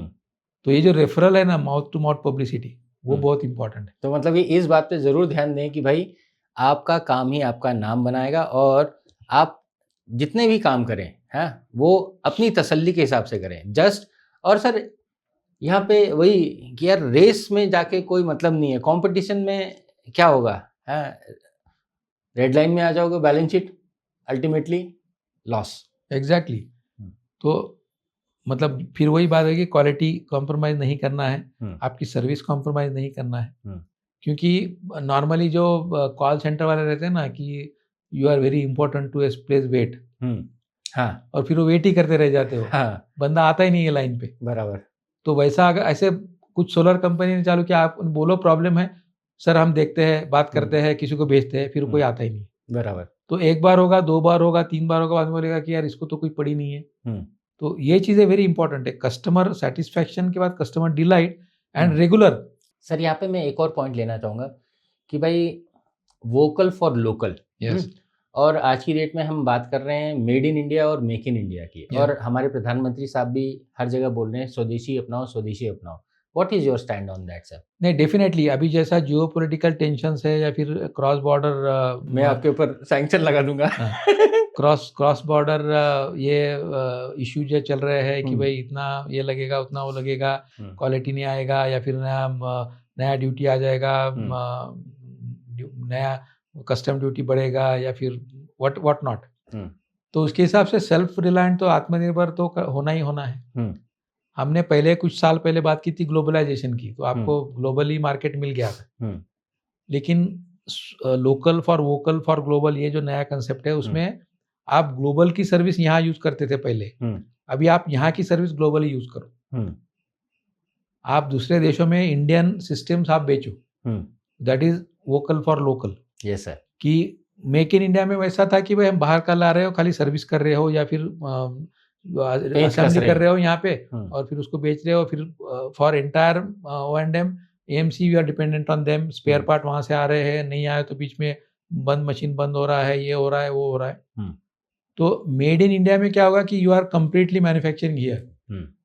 तो ये जो रेफरल है ना, माउथ टू माउथ पब्लिसिटी, वो बहुत इंपॉर्टेंट है। तो मतलब ये इस बात पे जरूर ध्यान दें कि भाई आपका काम ही आपका नाम बनाएगा, और आप जितने भी काम करें हैं वो अपनी तसल्ली के हिसाब से करें जस्ट। और सर यहाँ पे वही कि यार रेस में जाके कोई मतलब नहीं है, कंपटीशन में क्या होगा, है रेड लाइन में आ जाओगे, balance sheet ultimately loss. Exactly तो मतलब फिर वही बात है कि क्वालिटी कॉम्प्रोमाइज नहीं करना है, आपकी सर्विस कॉम्प्रोमाइज नहीं करना है, क्योंकि नॉर्मली जो कॉल सेंटर वाले रहते हैं ना कि you are very important to place weight, हाँ, और फिर वो वेट ही करते रह जाते हो, हाँ, बंदा आता ही नहीं है लाइन पे। बराबर। तो वैसा अगर ऐसे कुछ सोलर कंपनी ने चालू किया, आप बोलो प्रॉब्लम है सर, हम देखते हैं, बात करते हैं, किसी को भेजते हैं, फिर कोई आता ही नहीं, बराबर। तो एक बार होगा, 2 बार होगा, 3 बार होगा, बाद में बोलेगा कि यार इसको तो कोई पड़ी नहीं है। तो ये चीज़ें वेरी इंपॉर्टेंट है, कस्टमर सेटिस्फैक्शन के बाद customer delight and regular. Sir यहाँ पे मैं एक और पॉइंट लेना चाहूँगा कि भाई वोकल फॉर लोकल। और आज की डेट में हम बात कर रहे हैं मेड इन इंडिया और मेक इन इंडिया की, और हमारे प्रधानमंत्री साहब भी हर जगह बोल रहे हैं स्वदेशी अपनाओ, स्वदेशी अपनाओ। What is your stand on that sir? नहीं, डेफिनेटली अभी जैसा जियोपॉलिटिकल टेंशंस है या फिर क्रॉस बॉर्डर, मैं आपके ऊपर सैंक्शन लगा दूंगा। क्रॉस बॉर्डर ये इश्यू जो चल रहे हैं कि भाई इतना ये लगेगा, उतना वो लगेगा, क्वालिटी नहीं आएगा, या फिर नया ड्यूटी आ जाएगा, नया कस्टम ड्यूटी बढ़ेगा, या फिर व्हाट नॉट। तो उसके हिसाब से सेल्फ रिलायंट तो आत्मनिर्भर तो होना ही होना है। हमने पहले कुछ साल पहले बात की थी ग्लोबलाइजेशन की, तो आपको ग्लोबली मार्केट मिल गया था, लेकिन local for vocal for global ये जो नया कंसेप्ट है, उसमें आप ग्लोबल की सर्विस यहाँ यूज करते थे पहले, अभी आप यहाँ की सर्विस ग्लोबली यूज करो। आप दूसरे देशों में इंडियन सिस्टम्स आप बेचो, that is vocal for local. Yes sir. कि मेक इन इंडिया में वैसा था कि भाई हम बाहर का ला रहे हो, खाली सर्विस कर रहे हो या फिर असेंबली कर रहे हो यहाँ पे, और फिर उसको बेच रहे हो, फिर for entire O&M AMC we are dependent on them, spare part वहाँ से आ रहे हैं, नहीं आए तो बीच में मशीन बंद हो रहा है, ये हो रहा है, वो हो रहा है। तो मेड इन इंडिया में क्या होगा कि you are completely manufacturing here,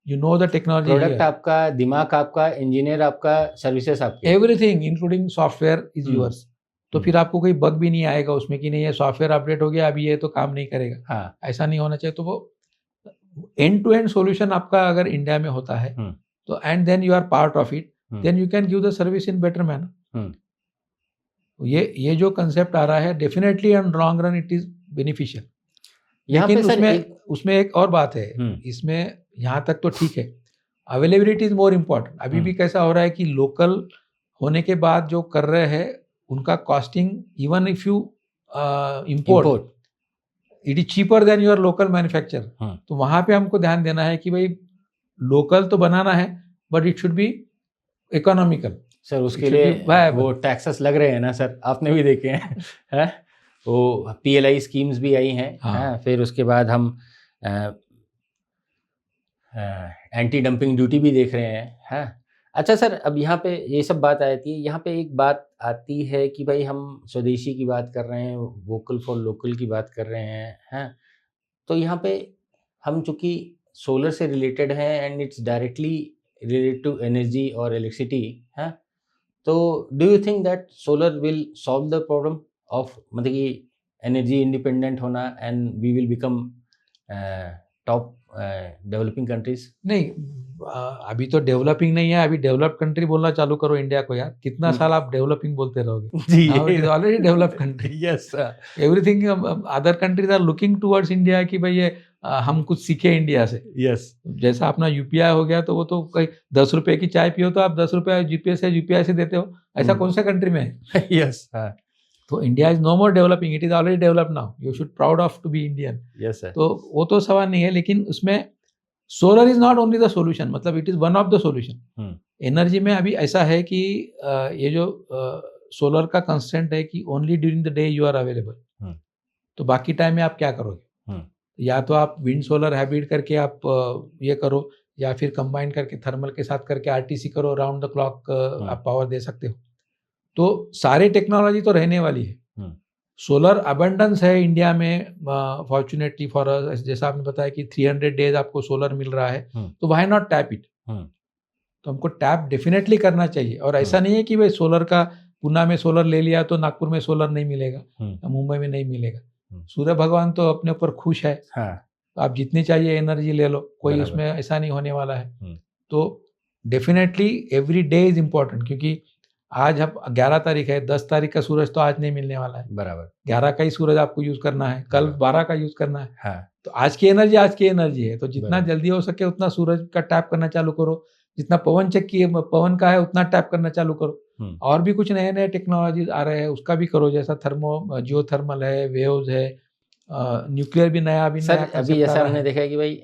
you know the technology, product आपका, दिमाग आपका, इंजीनियर आपका, सर्विसेज आपकी, everything including software is yours. तो फिर आपको कोई बग भी नहीं आएगा उसमें कि नहीं ये सॉफ्टवेयर अपडेट हो गया, अभी ये तो काम नहीं करेगा। हाँ। ऐसा नहीं होना चाहिए। तो वो एंड टू एंड सॉल्यूशन आपका अगर इंडिया में होता है तो and then you are part of it, then you can give the service in better manner. ये जो कंसेप्ट आ रहा है, definitely on long run it is beneficial. लेकिन उसमें एक और बात है, इसमें यहाँ तक तो ठीक है, अवेलेबिलिटी इज मोर इम्पोर्टेंट। अभी भी कैसा हो रहा है कि लोकल होने के बाद जो कर रहे हैं उनका costing, even if you import, it is cheaper than your local manufacture. तो वहां पे हमको ध्यान देना है कि भाई लोकल तो बनाना है, but it should be economical. Sir उसके लिए वो टैक्सेस लग रहे हैं ना सर, आपने भी देखे हैं है? वो PLI स्कीम्स भी आई हैं। हाँ। फिर उसके बाद हम एंटी डंपिंग ड्यूटी भी देख रहे हैं। हाँ। अच्छा सर, अब यहाँ पे ये सब बात आती है, यहाँ पे एक बात आती है कि भाई हम स्वदेशी की बात कर रहे हैं, वोकल फॉर लोकल की बात कर रहे हैं, हैं? तो यहाँ पे हम चूँकि सोलर से रिलेटेड हैं and it's directly related to energy or electricity, huh? तो do you think that solar will solve the problem of मतलब कि एनर्जी इंडिपेंडेंट होना and we will become top developing countries? नहीं, अभी तो डेवलपिंग नहीं है, अभी डेवलप्ड कंट्री बोलना चालू करो इंडिया को यार। कितना साल आप डेवलपिंग बोलते रहोगे? जी, now it is already developed country. Yes, everything other countries are looking towards India कि भाई ये हम कुछ सीखे इंडिया से। यस, जैसा अपना यूपीआई हो गया, तो वो तो कहीं 10 रुपए की चाय पियो तो आप 10 रुपए यूपीआई से देते हो, ऐसा कौन सा कंट्री में है? यस, तो India is no more developing, it is already developed now, you should proud of to be Indian. Yes sir. तो वो तो सवाल नहीं है, लेकिन उसमें solar is not only the solution, मतलब it is one of the solution. Energy में अभी ऐसा है कि ये जो सोलर का कंस्टेंट है कि only during the day you are available, तो बाकी टाइम में आप क्या करोगे? या तो आप विंड सोलर हाइब्रिड करके आप ये करो, या फिर कंबाइन करके थर्मल के साथ करके आरटीसी करो, राउंड द क्लॉक आप पावर दे सकते हो। तो सारी टेक्नोलॉजी तो रहने वाली है। सोलर अबंडेंस है इंडिया में, फॉर्चुनेटली फॉर अस। जैसा आपने बताया कि 300 डेज आपको सोलर मिल रहा है, तो व्हाई नॉट टैप इट? तो हमको टैप डेफिनेटली करना चाहिए। और ऐसा नहीं है कि भाई सोलर का पुणे में सोलर ले लिया तो नागपुर में सोलर नहीं मिलेगा, मुंबई में नहीं मिलेगा। सूर्य भगवान तो अपने ऊपर खुश है, तो आप जितनी चाहिए एनर्जी ले लो, कोई उसमें ऐसा नहीं होने वाला है। तो definitely every day is important, क्योंकि आज हम 11 तारीख है, 10 तारीख का सूरज तो आज नहीं मिलने वाला है, बराबर 11 का ही सूरज आपको यूज करना है, कल 12 का यूज करना है। हाँ। तो आज की एनर्जी है, तो जितना जल्दी हो सके उतना सूरज का टैप करना चालू करो, जितना पवन का है उतना टैप करना चालू करो। और भी कुछ नए नए टेक्नोलॉजी आ रहे हैं, उसका भी करो, जैसा जियोथर्मल है, वेव्स है, न्यूक्लियर भी नया सर। अभी जैसा हमने देखा है कि भाई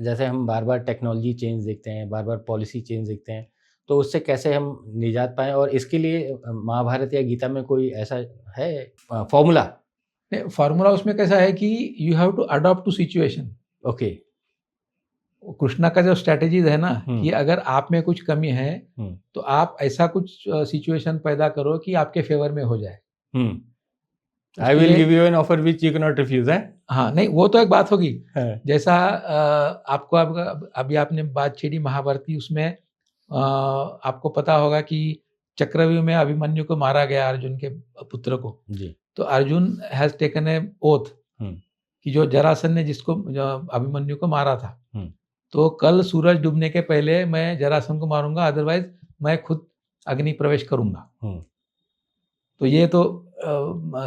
जैसे हम बार बार टेक्नोलॉजी चेंज देखते हैं, बार बार पॉलिसी चेंज देखते हैं, तो उससे कैसे हम निजात पाएं? और इसके लिए महाभारत या गीता में कोई ऐसा है फॉर्मूला? फॉर्मूला उसमें कैसा है कि you have to adopt to situation. Okay. Krishna का जो स्ट्रैटेजीज है ना, कि अगर आप में कुछ कमी है तो आप ऐसा कुछ सिचुएशन पैदा करो कि आपके फेवर में हो जाए। I will give you an offer which you can not refuse. है हाँ, नहीं वो तो एक बात होगी। जैसा आपको अभी आपने बात छेड़ी महाभारत की, उसमें आपको पता होगा कि चक्रव्यूह में अभिमन्यु को मारा गया, अर्जुन के पुत्र को जी। तो Arjun has taken a oath कि जो जरासन ने जिसको अभिमन्यु को मारा था, तो कल सूरज डूबने के पहले मैं जरासन को मारूंगा, अदरवाइज मैं खुद अग्नि प्रवेश करूंगा। तो ये तो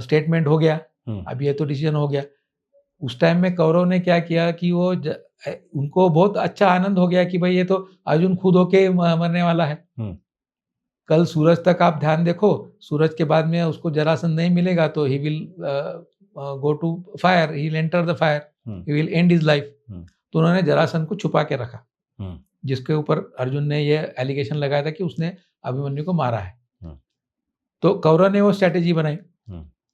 स्टेटमेंट हो गया, अब ये तो डिसीजन हो गया। उस टाइम में कौरव ने क्या किया कि वो उनको बहुत अच्छा आनंद हो गया कि भाई ये तो अर्जुन खुद होके मरने वाला है। कल सूरज तक आप ध्यान देखो, सूरज के बाद में उसको जरासन नहीं मिलेगा तो he will go to fire, he will enter the fire, he will end his life. तो उन्होंने जरासन को छुपा के रखा, जिसके ऊपर अर्जुन ने ये एलिगेशन लगाया था कि उसने अभिमन्यु को मारा है। तो कौरव ने वो स्ट्रैटेजी बनाई।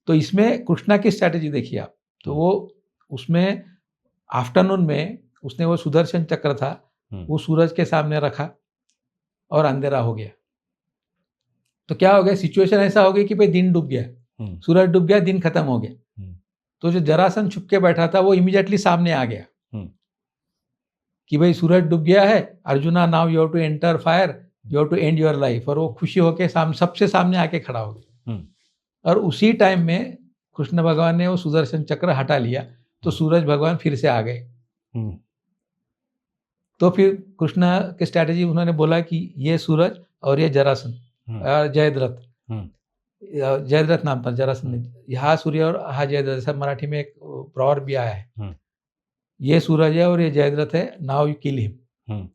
तो इसमें कृष्णा की स्ट्रैटेजी देखिए आप, तो वो उसमें आफ्टरनून में उसने वो सुदर्शन चक्र था, वो सूरज के सामने रखा और अंधेरा हो गया। तो क्या हो गया, सिचुएशन ऐसा हो गया कि भाई दिन डूब गया, सूरज डूब गया, दिन खत्म हो गया। तो जो जरासन छुप के बैठा था वो इमीडिएटली सामने आ गया कि भाई सूरज डूब गया है, Arjuna now you have to enter fire, you have to end your life. और वो खुशी होके सबसे सामने आके खड़ा हो गया। और उसी टाइम में कृष्ण भगवान ने वो सुदर्शन चक्र हटा लिया, तो सूरज भगवान फिर से आ गए। तो फिर कृष्ण की स्ट्रैटेजी उन्होंने बोला कि ये सूरज और ये जरासन, जयद्रथ नाम था जरासन ने, यहाँ सूर्य और हाँ जयद्रथ, सब मराठी में एक प्रॉवर्ब भी आया है, ये सूरज है और ये जयद्रथ है, नाउ यू किल हिम।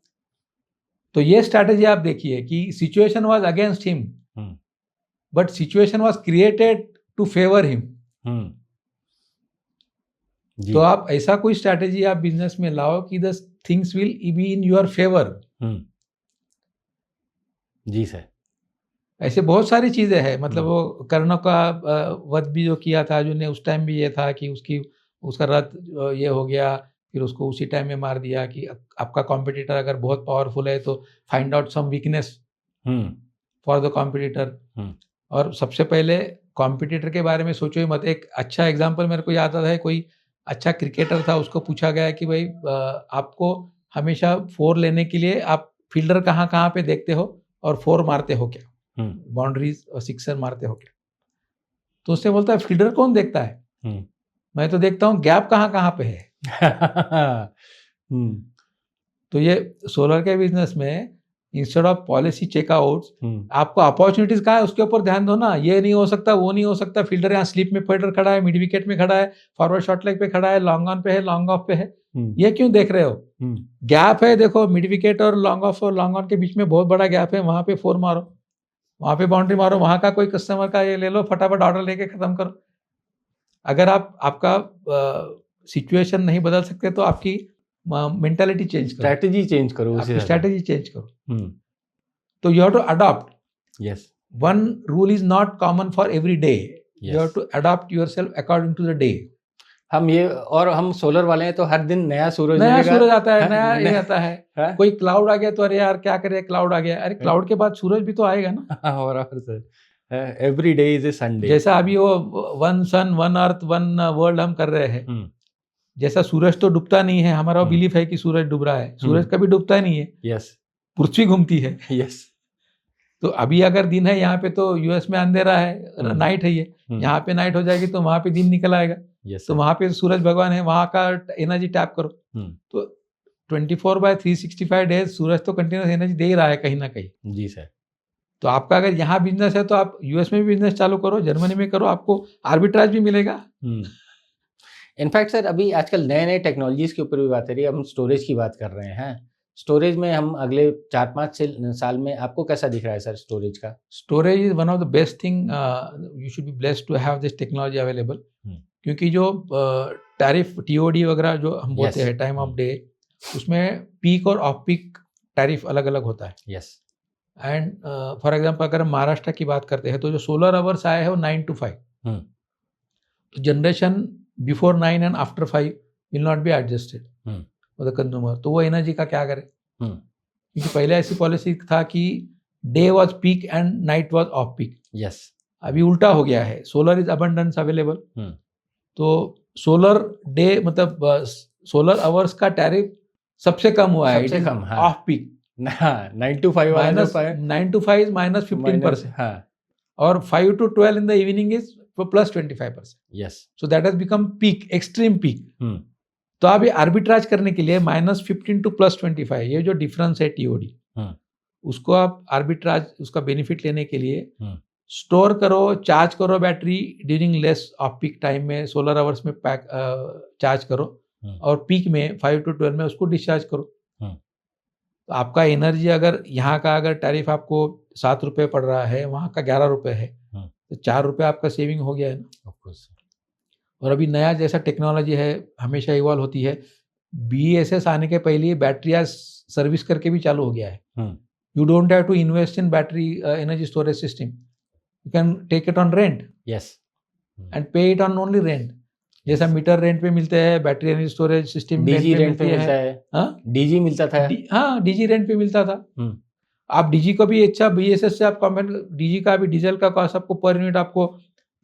तो ये स्ट्रैटेजी आप देखिए कि situation was against him, but situation was created to favour him. तो आप ऐसा कोई स्ट्रैटेजी आप बिजनेस में लाओ कि the things will be in your favour. जी सर। ऐसे बहुत सारी चीजें हैं, मतलब वो कर्ण का वध भी जो किया था अर्जुन ने, उस टाइम भी ये था कि उसका रथ ये हो गया, फिर उसको उसी टाइम में मार दिया कि आपका कॉम्पिटिटर अगर बहुत पावरफुल है तो find out some weakness for the competitor. और सबसे पहले कॉम्पिटिटर के बारे में सोचो ही मत। एक अच्छा एग्जांपल मेरे को याद आता है, कोई अच्छा क्रिकेटर था, उसको पूछा गया कि भाई आपको हमेशा 4 लेने के लिए आप फील्डर कहाँ कहाँ पे देखते हो और 4 मारते हो क्या, बाउंड्रीज और 6 मारते हो क्या? तो उससे बोलता है फील्डर कौन देखता है, मैं तो देखता हूँ गैप कहाँ कहाँ पे है। तो ये सोलर के बिजनेस में इंस्टेड ऑफ पॉलिसी चेकआउट्स आपको अपॉर्चुनिटीज कहाँ है उसके ऊपर ध्यान दो ना। ये नहीं हो सकता, वो नहीं हो सकता, फील्डर यहाँ स्लिप में फील्डर खड़ा है, मिड विकेट में खड़ा है, फॉरवर्ड शॉर्ट लेग पे खड़ा है, लॉन्ग ऑन पे है, लॉन्ग ऑफ पे है, ये क्यों देख रहे हो? गैप है, देखो मिड विकेट और लॉन्ग ऑफ और लॉन्ग ऑन के बीच में बहुत बड़ा गैप है, वहां पे 4 मारो, वहां पे बाउंड्री मारो, वहां का कोई कस्टमर का ये ले लो, फटाफट ऑर्डर लेके खत्म करो। अगर आप आपका सिचुएशन नहीं बदल सकते तो आपकी मेंटालिटी चेंज करो, स्ट्रैटेजी चेंज करो, स्ट्रैटेजी चेंज करो। तो you have to adopt, yes, one rule is not common for every day, you have to adopt yourself according to the day. हम सोलर वाले हैं तो हर दिन नया सूरज आता है, नया ये आता है। कोई क्लाउड आ गया तो अरे यार क्या करे, क्लाउड आ गया, अरे क्लाउड के बाद सूरज भी तो आएगा ना। और every day is a Sunday. जैसा अभी वो one sun one earth one world हम कर रहे हैं, जैसा सूरज तो डूबता नहीं है, हमारा बिलीफ है कि सूरज डूब रहा है, सूरज कभी डूबता नहीं है, यस, पृथ्वी घूमती है, यस। तो अभी अगर दिन है यहाँ पे तो यूएस में अंधेरा है, नाइट है, ये यहाँ पे नाइट हो जाएगी तो वहां पे दिन निकल आएगा, तो वहां पे सूरज भगवान है, वहां का एनर्जी टैप करो। तो 24/365 डेज सूरज तो कंटिन्यूस एनर्जी दे ही रहा है कहीं ना कहीं। जी सर। तो आपका अगर यहाँ बिजनेस है तो आप यूएस में भी बिजनेस चालू करो, जर्मनी में करो, आपको आर्बिट्राज भी मिलेगा। इनफैक्ट सर अभी आजकल नए नए टेक्नोलॉजीज के ऊपर भी बात हो रही है, हम स्टोरेज की बात कर रहे हैं। स्टोरेज में हम अगले 4-5 साल में आपको कैसा दिख रहा है सर स्टोरेज का? Storage is one of the best thing, you should be blessed to have this technology available, क्योंकि जो टैरिफ टीओडी वगैरह जो हम बोलते हैं टाइम ऑफ डे, उसमें पीक और ऑफ पीक टैरिफ अलग अलग होता है। यस। एंड फॉर एग्जांपल अगर हम महाराष्ट्र की बात करते हैं तो जो सोलर आवर्स आए हैं वो 9 to 5, तो generation before 9 and after 5 will not be adjusted for the consumer. तो वो एनर्जी का क्या करे, क्योंकि पहले ऐसी पॉलिसी था कि day was peak and night was off peak. Yes. अभी उल्टा हो गया है, सोलर इज अबंडेंस अवेलेबल, तो सोलर डे मतलब सोलर आवर्स का टैरिफ सबसे कम हुआ है, सबसे कम, हाँ। Off peak 9 to 5 9 to 5 minus 15%, हाँ। और 5 to 12 in the evening is plus 25%। Yes. So that has become peak, extreme peak. तो आप ये आर्बिट्राज करने के लिए -15 to +25, ये जो डिफरेंस है टीओडी, उसको आप आर्बिट्राज उसका बेनिफिट लेने के लिए स्टोर करो, चार्ज करो battery during less off peak time में, सोलर आवर्स में पैक चार्ज करो, और पीक में 5 to 12 में उसको डिस्चार्ज करो। तो आपका एनर्जी अगर यहाँ का अगर टैरिफ आपको 7 रुपये पड़ रहा है, वहाँ का 11 रुपये है, तो 4 रुपये आपका सेविंग हो गया है ना। ऑफकोर्स। और अभी नया जैसा टेक्नोलॉजी है हमेशा इवॉल्व होती है, BESS आने के पहले बैटरी आज सर्विस करके भी चालू हो गया है। You don't have to invest in battery energy storage system, you can take it on rent, yes, and pay it on only rent. जैसा मीटर रेंट पे मिलते हैं, battery energy storage system DG rent पे मिलता है। हाँ, DG मिलता था। हाँ, डीजी रेंट पे मिलता था। आप डीजी को भी अच्छा BESS से आप कमेंट, डीजी का भी डीजल का कॉस्ट आपको पर यूनिट आपको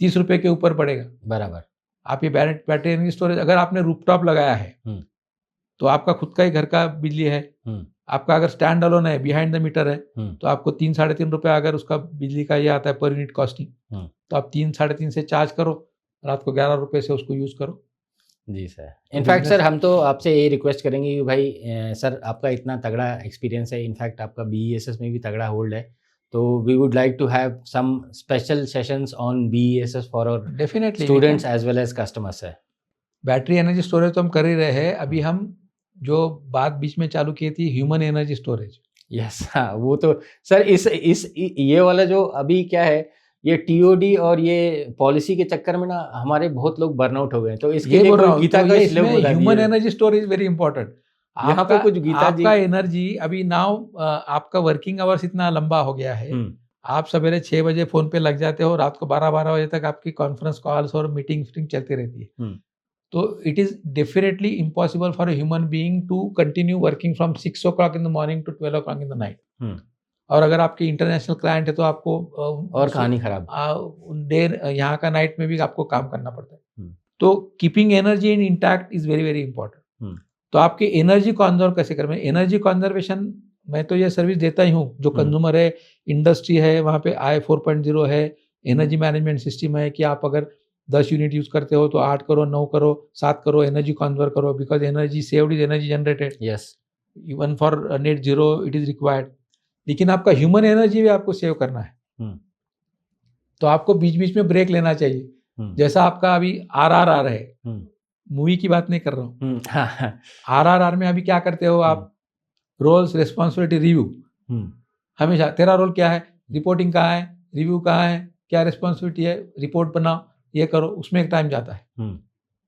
30 रुपये के ऊपर पड़ेगा। बराबर। आप ये बैटरी एनर्जी स्टोरेज अगर आपने रूफटॉप लगाया है तो आपका खुद का ही घर का बिजली है। आपका अगर स्टैंड अलोन है, बिहाइंड द मीटर है, तो आपको 3-3.5 रुपये अगर उसका बिजली का ये आता है पर यूनिट कॉस्टिंग, तो आप 3-3.5 से चार्ज करो, रात को 11 रुपये से उसको यूज करो। जी सर। इनफैक्ट सर हम तो आपसे ये रिक्वेस्ट करेंगे कि भाई सर आपका इतना तगड़ा एक्सपीरियंस है, इनफैक्ट आपका BESS में भी तगड़ा होल्ड है, तो we would like to have some special sessions on BESS for our definitely students as well as customers है। बैटरी एनर्जी स्टोरेज तो हम कर ही रहे हैं। अभी हम जो बात बीच में चालू की थी ह्यूमन एनर्जी स्टोरेज, यस, हाँ, वो तो सर इस ये वाला जो अभी क्या है, ये TOD और ये पॉलिसी के चक्कर में ना हमारे बहुत लोग बर्नआउट हो गए, तो इसके लिए कोई गीता का श्लोक बता दीजिए। Human energy storage very important. यहाँ पे कुछ गीता जी आपका एनर्जी अभी नाउ आपका वर्किंग आवर्स इतना लंबा हो गया है, आप सवेरे 6 बजे फोन पे लग जाते हो, रात को 12 बजे तक आपकी कॉन्फ्रेंस कॉल्स और मीटिंग चलती रहती है। तो it is definitely impossible for a human being to continue working from 6 o'clock in the morning to 12 o'clock in the night. और अगर आपके इंटरनेशनल क्लाइंट है तो आपको और कहानी खराब, देर यहाँ का नाइट में भी आपको काम करना पड़ता है। तो keeping energy in intact is very very important. तो आपके एनर्जी कंजर्व कैसे करें? एनर्जी कंजर्वेशन मैं तो ये सर्विस देता ही हूँ। जो कंज्यूमर है, इंडस्ट्री है, वहाँ पे आई 4.0 है, एनर्जी मैनेजमेंट सिस्टम है कि आप अगर 10 यूनिट यूज करते हो तो 8 करो, 9 करो, 7 करो एनर्जी कन्वर्ट करो, because energy saved is energy generated. Yes, even for net zero it is required. लेकिन आपका ह्यूमन एनर्जी भी आपको सेव करना है, तो आपको बीच बीच में ब्रेक लेना चाहिए। जैसा आपका अभी RRR है, मूवी की बात नहीं कर रहा हूँ, RRR में अभी क्या करते हो आप? Roles responsibility review. हमेशा तेरा रोल क्या है, रिपोर्टिंग कहाँ है, रिव्यू कहाँ है, क्या रिस्पॉन्सिबिलिटी है, रिपोर्ट बनाओ, ये करो, उसमें एक टाइम जाता है।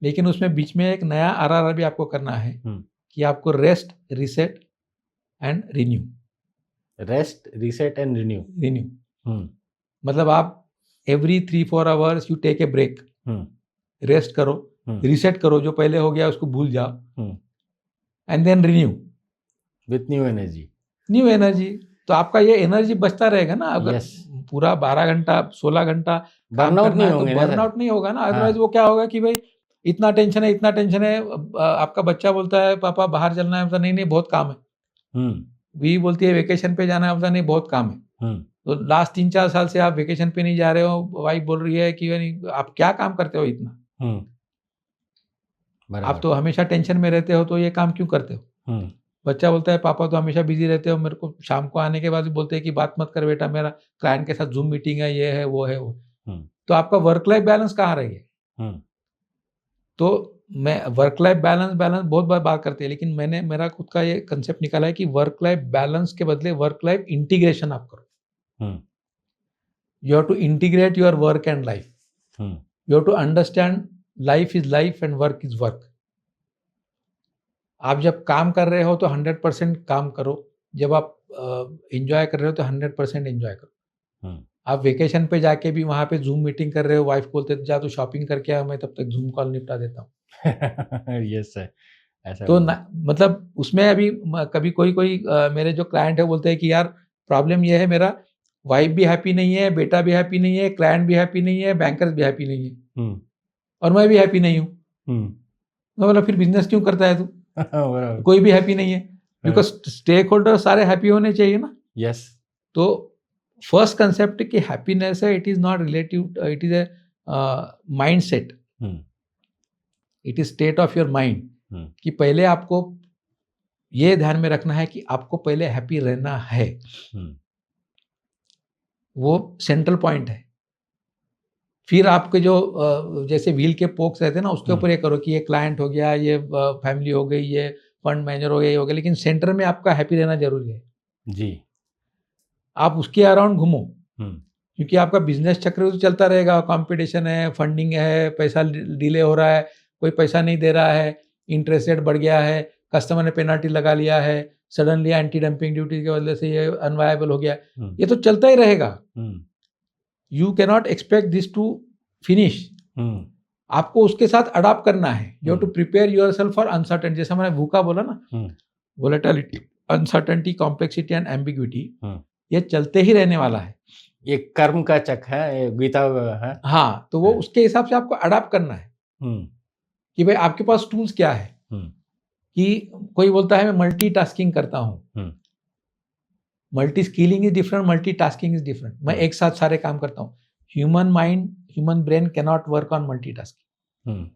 लेकिन उसमें बीच में एक नया RRR भी आपको करना है कि आपको rest, reset and renew. Rest, reset and renew. मतलब आप every 3-4 hours you take a break, rest करो, रिसेट करो, जो पहले हो गया उसको भूल जाओ, and then renew with new energy. तो आपका ये एनर्जी बचता रहेगा ना। अगर Yes. पूरा 12 घंटा 16 घंटा बर्नआउट नहीं होंगे, बर्नआउट नहीं होगा ना। अदरवाइज वो क्या होगा कि भाई इतना टेंशन है। आपका बच्चा बोलता है पापा बाहर चलना है, नहीं नहीं बहुत काम है। भी बोलती है वेकेशन पे जाना है, नहीं बहुत काम है। तो लास्ट 3-4 साल से आप वेकेशन पे नहीं जा रहे हो, वाइफ बोल रही है कि आप क्या काम करते हो इतना, आप तो हमेशा टेंशन में रहते हो, तो ये काम क्यों करते हो? बच्चा बोलता है पापा तो हमेशा बिजी रहते हो, मेरे को शाम को आने के बाद भी बोलते हैं कि बात मत कर बेटा, मेरा क्लाइंट के साथ जूम मीटिंग है, ये है वो है वो। तो आपका वर्क लाइफ बैलेंस कहाँ रह गया? तो मैं वर्क लाइफ बैलेंस बहुत बार बात करते हैं, लेकिन मैंने मेरा खुद का ये कंसेप्ट निकाला है कि वर्क लाइफ बैलेंस के बदले वर्क लाइफ इंटीग्रेशन आप करो। You have to integrate your work and life. You have to understand life is life and work is work. आप जब काम कर रहे हो तो 100% काम करो, जब आप एंजॉय कर रहे हो तो 100% एंजॉय करो। आप वेकेशन पे जाके भी वहाँ पे जूम मीटिंग कर रहे हो, वाइफ बोलते जा तू शॉपिंग करके आ, मैं तब तक जूम कॉल निपटा देता हूँ। यस सर, ऐसा तो मतलब उसमें अभी कभी कोई मेरे जो क्लाइंट है बोलते हैं कि यार प्रॉब्लम ये है, मेरा वाइफ भी हैप्पी नहीं है, बेटा भी हैप्पी नहीं है, क्लाइंट भी हैप्पी नहीं है, बैंकर्स भी हैप्पी नहीं है, और मैं भी हैप्पी नहीं हूँ। मैं बोला फिर बिजनेस क्यों करता है तू? कोई भी हैप्पी नहीं है, बिकॉज स्टेक होल्डर सारे हैप्पी होने चाहिए ना। यस। तो फर्स्ट कंसेप्ट कि हैप्पीनेस है, it is not relative, it is a mind set, it is state of your mind. कि पहले आपको ये ध्यान में रखना है कि आपको पहले हैप्पी रहना है, वो सेंट्रल पॉइंट है। फिर आपके जो जैसे व्हील के पोक्स रहते हैं ना, उसके ऊपर ये करो कि ये क्लाइंट हो गया, ये फैमिली हो गई, ये फंड मैनेजर हो गया, ये हो गया, लेकिन सेंटर में आपका हैप्पी रहना जरूरी है जी। आप उसके अराउंड घूमो, क्योंकि आपका बिजनेस चक्र तो चलता रहेगा, कंपटीशन है, फंडिंग है, पैसा डिले हो रहा है, कोई पैसा नहीं दे रहा है, इंटरेस्ट रेट बढ़ गया है, कस्टमर ने पेनल्टी लगा लिया है, सडनली एंटी डंपिंग ड्यूटी की वजह से ये अनवायबल हो गया, ये तो चलता ही रहेगा। You cannot expect this to finish. आपको उसके साथ अडॉप्ट करना है। You have to prepare yourself for uncertainty. जैसे मैंने वूका बोला ना, volatility, uncertainty, complexity and ambiguity, ये चलते ही रहने वाला है। ये कर्म का चक्र है, बीता हुआ है। हाँ, तो वो उसके हिसाब से आपको अडॉप्ट करना है कि भाई आपके पास टूल्स क्या है। कि कोई बोलता है मैं मल्टीटास्किंग करता हूँ, multi skilling is different, multi tasking is different. मैं एक साथ सारे काम करता हूँ। Human mind, human brain cannot work on multi tasking.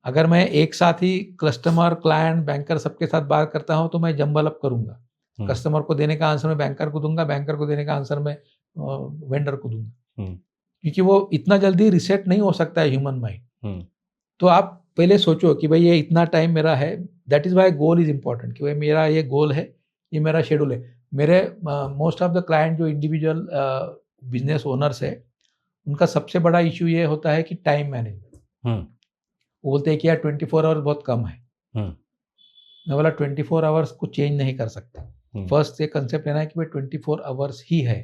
अगर मैं एक साथ ही कस्टमर, क्लाइंट, बैंकर सबके साथ बात करता हूँ तो मैं जंबल अप करूंगा। कस्टमर को देने का आंसर मैं बैंकर को दूंगा, बैंकर को देने का आंसर मैं वेंडर को दूंगा, क्योंकि वो इतना जल्दी रिसेट नहीं हो सकता है ह्यूमन माइंड। तो आप पहले सोचो कि भाई ये इतना टाइम मेरा है, that is why goal is important, कि भाई मेरा ये गोल है, ये मेरा शेड्यूल है। मेरे मोस्ट ऑफ द क्लाइंट जो इंडिविजुअल बिजनेस ओनर्स है, उनका सबसे बड़ा इश्यू ये होता है कि टाइम मैनेजमेंट। वो बोलते हैं कि यार 24 आवर्स बहुत कम है। मैं बोला 24 आवर्स को चेंज नहीं कर सकते। फर्स्ट ये कंसेप्ट लेना है कि भाई 24 आवर्स ही है।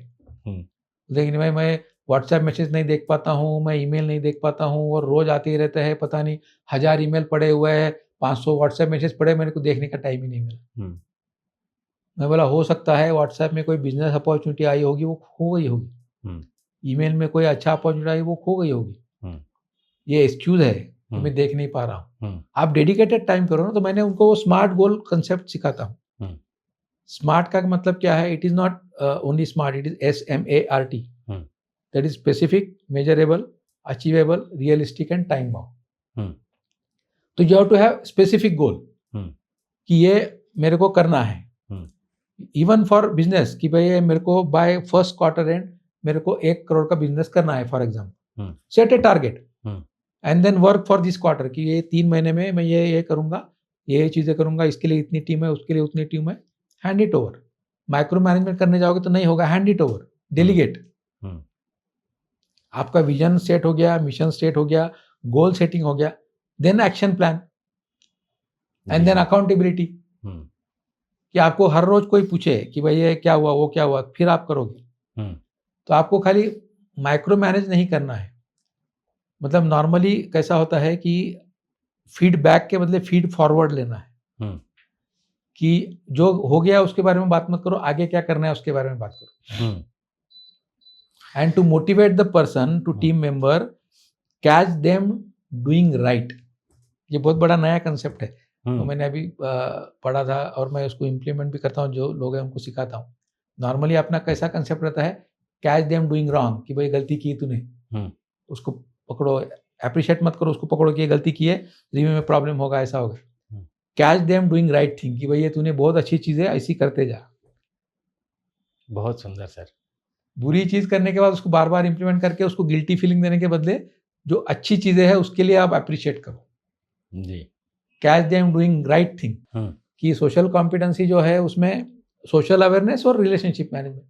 लेकिन भाई मैं व्हाट्सएप मैसेज नहीं देख पाता हूँ, मैं ईमेल नहीं देख पाता हूँ, और रोज आते ही रहते हैं, पता नहीं 1000 ईमेल पड़े हुए हैं, 500 व्हाट्सएप मैसेज पड़े, मेरे को देखने का टाइम ही नहीं मिला। मैं बोला हो सकता है व्हाट्सएप में कोई बिजनेस अपॉर्चुनिटी आई होगी, वो खो गई होगी, ईमेल में कोई अच्छा अपॉर्चुनिटी आई, वो खो गई होगी, ये एक्सक्यूज है कि मैं देख नहीं पा रहा हूँ। आप डेडिकेटेड टाइम करो ना। तो मैंने उनको वो स्मार्ट गोल कंसेप्ट सिखाता हूँ। स्मार्ट का मतलब क्या है? It is not only smart, it is SMART. That is specific, measurable, achievable, realistic and time bound. तो you have to have specific goal कि ये मेरे को करना है. इवन फॉर बिजनेस कि भाई ये मेरे को बाय फर्स्ट क्वार्टर एंड मेरे को 1 करोड़ का बिजनेस करना है for example. Set a target and then work for this quarter कि ये 3 महीने में मैं ये करूंगा, ये चीज़ें करूंगा, इसके लिए इतनी टीम है, उसके लिए उतनी टीम है. Hand it over. Micro management करने जाओगे तो नहीं होगा. Hand it over, delegate. आपका विजन सेट हो गया, मिशन सेट हो गया, गोल सेटिंग हो गया, then action plan and then accountability. कि आपको हर रोज कोई पूछे कि भाई ये क्या हुआ, वो क्या हुआ, फिर आप करोगे. तो आपको खाली माइक्रो मैनेज नहीं करना है. मतलब नॉर्मली कैसा होता है कि फीडबैक के बदले फीड फॉरवर्ड लेना है. कि जो हो गया उसके बारे में बात मत करो, आगे क्या करना है उसके बारे में बात करो. And to motivate the person, to team member, catch them doing right. ये बहुत बड़ा नया कंसेप्ट है. तो मैंने अभी पढ़ा था और मैं उसको इम्प्लीमेंट भी करता हूँ. जो लोग हैं उनको सिखाता हूँ. नॉर्मली अपना कैसा कंसेप्ट रहता है, कैच देम डूइंग रॉन्ग, कि भाई गलती की तूने, उसको पकड़ो. अप्रिशिएट मत करो, उसको पकड़ो कि ये गलती की है, रिव्यू में प्रॉब्लम होगा, ऐसा होगा. Catch them doing right thing, कि भाई ये तूने बहुत अच्छी चीज़ है, ऐसी करते जा. बहुत सुंदर सर. बुरी चीज़ करने के बाद उसको बार बार इंप्लीमेंट करके उसको गिल्टी फीलिंग देने के बदले जो अच्छी चीज़ें हैं उसके लिए आप अप्रिशिएट करो. जी. Catch them doing right thing. कि सोशल कॉम्पिटेंसी जो है उसमें सोशल अवेयरनेस और रिलेशनशिप मैनेजमेंट.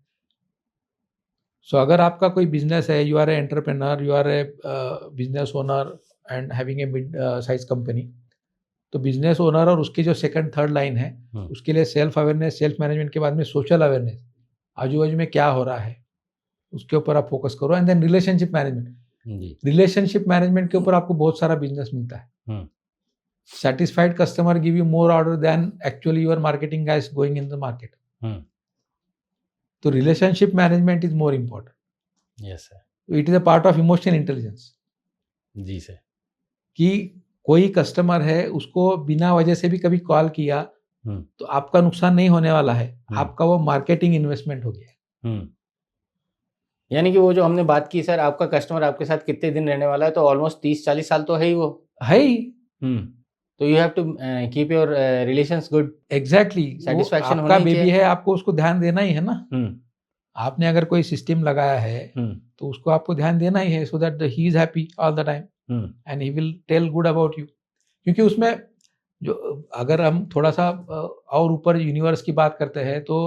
सो अगर आपका कोई बिजनेस है, you are a entrepreneur, you are a business owner and having a mid size company, तो बिजनेस ओनर और उसकी जो सेकंड थर्ड लाइन है उसके लिए सेल्फ अवेयरनेस, सेल्फ मैनेजमेंट के बाद में सोशल अवेयरनेस, आजू बाजू में क्या हो रहा है उसके ऊपर आप फोकस करो. And then relationship management. Relationship management के ऊपर आपको बहुत सारा बिजनेस मिलता है. satisfied customer give you more order than actually your marketing guys going in the market. So relationship management is more important. Yes sir. It is a part of emotional intelligence. जी sir. कि कोई customer है, उसको बिना वजह से भी कभी कॉल किया तो आपका नुकसान नहीं होने वाला है. आपका वो मार्केटिंग इन्वेस्टमेंट हो गया. यानी कि वो जो हमने बात की सर, आपका कस्टमर आपके साथ कितने दिन रहने वाला है, तो ऑलमोस्ट 30-40 साल तो है ही वो. है ही. तो you have to keep your relations good. Exactly. Satisfaction आपका बेबी है, आपको उसको ध्यान देना ही है ना. आपने अगर कोई सिस्टम लगाया है तो उसको आपको ध्यान देना ही है, so that he is happy all the time and he will tell good about you. क्योंकि उसमें जो अगर हम थोड़ा सा और ऊपर यूनिवर्स की बात करते हैं तो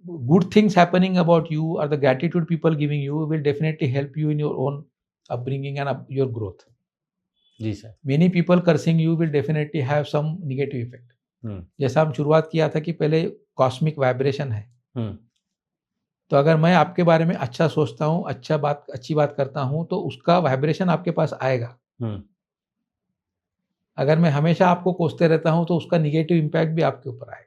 good things happening about you और the gratitude people giving you will definitely help you in your own upbringing and योर ग्रोथ. जी sir. Many people cursing you will definitely have some negative effect. जैसा हम शुरुआत किया था कि पहले कॉस्मिक वाइब्रेशन है. तो अगर मैं आपके बारे में अच्छा सोचता हूँ, अच्छी बात करता हूँ, तो उसका वाइब्रेशन आपके पास आएगा. अगर मैं हमेशा आपको कोसते रहता हूँ तो उसका निगेटिव इम्पैक्ट भी आपके ऊपर आएगा.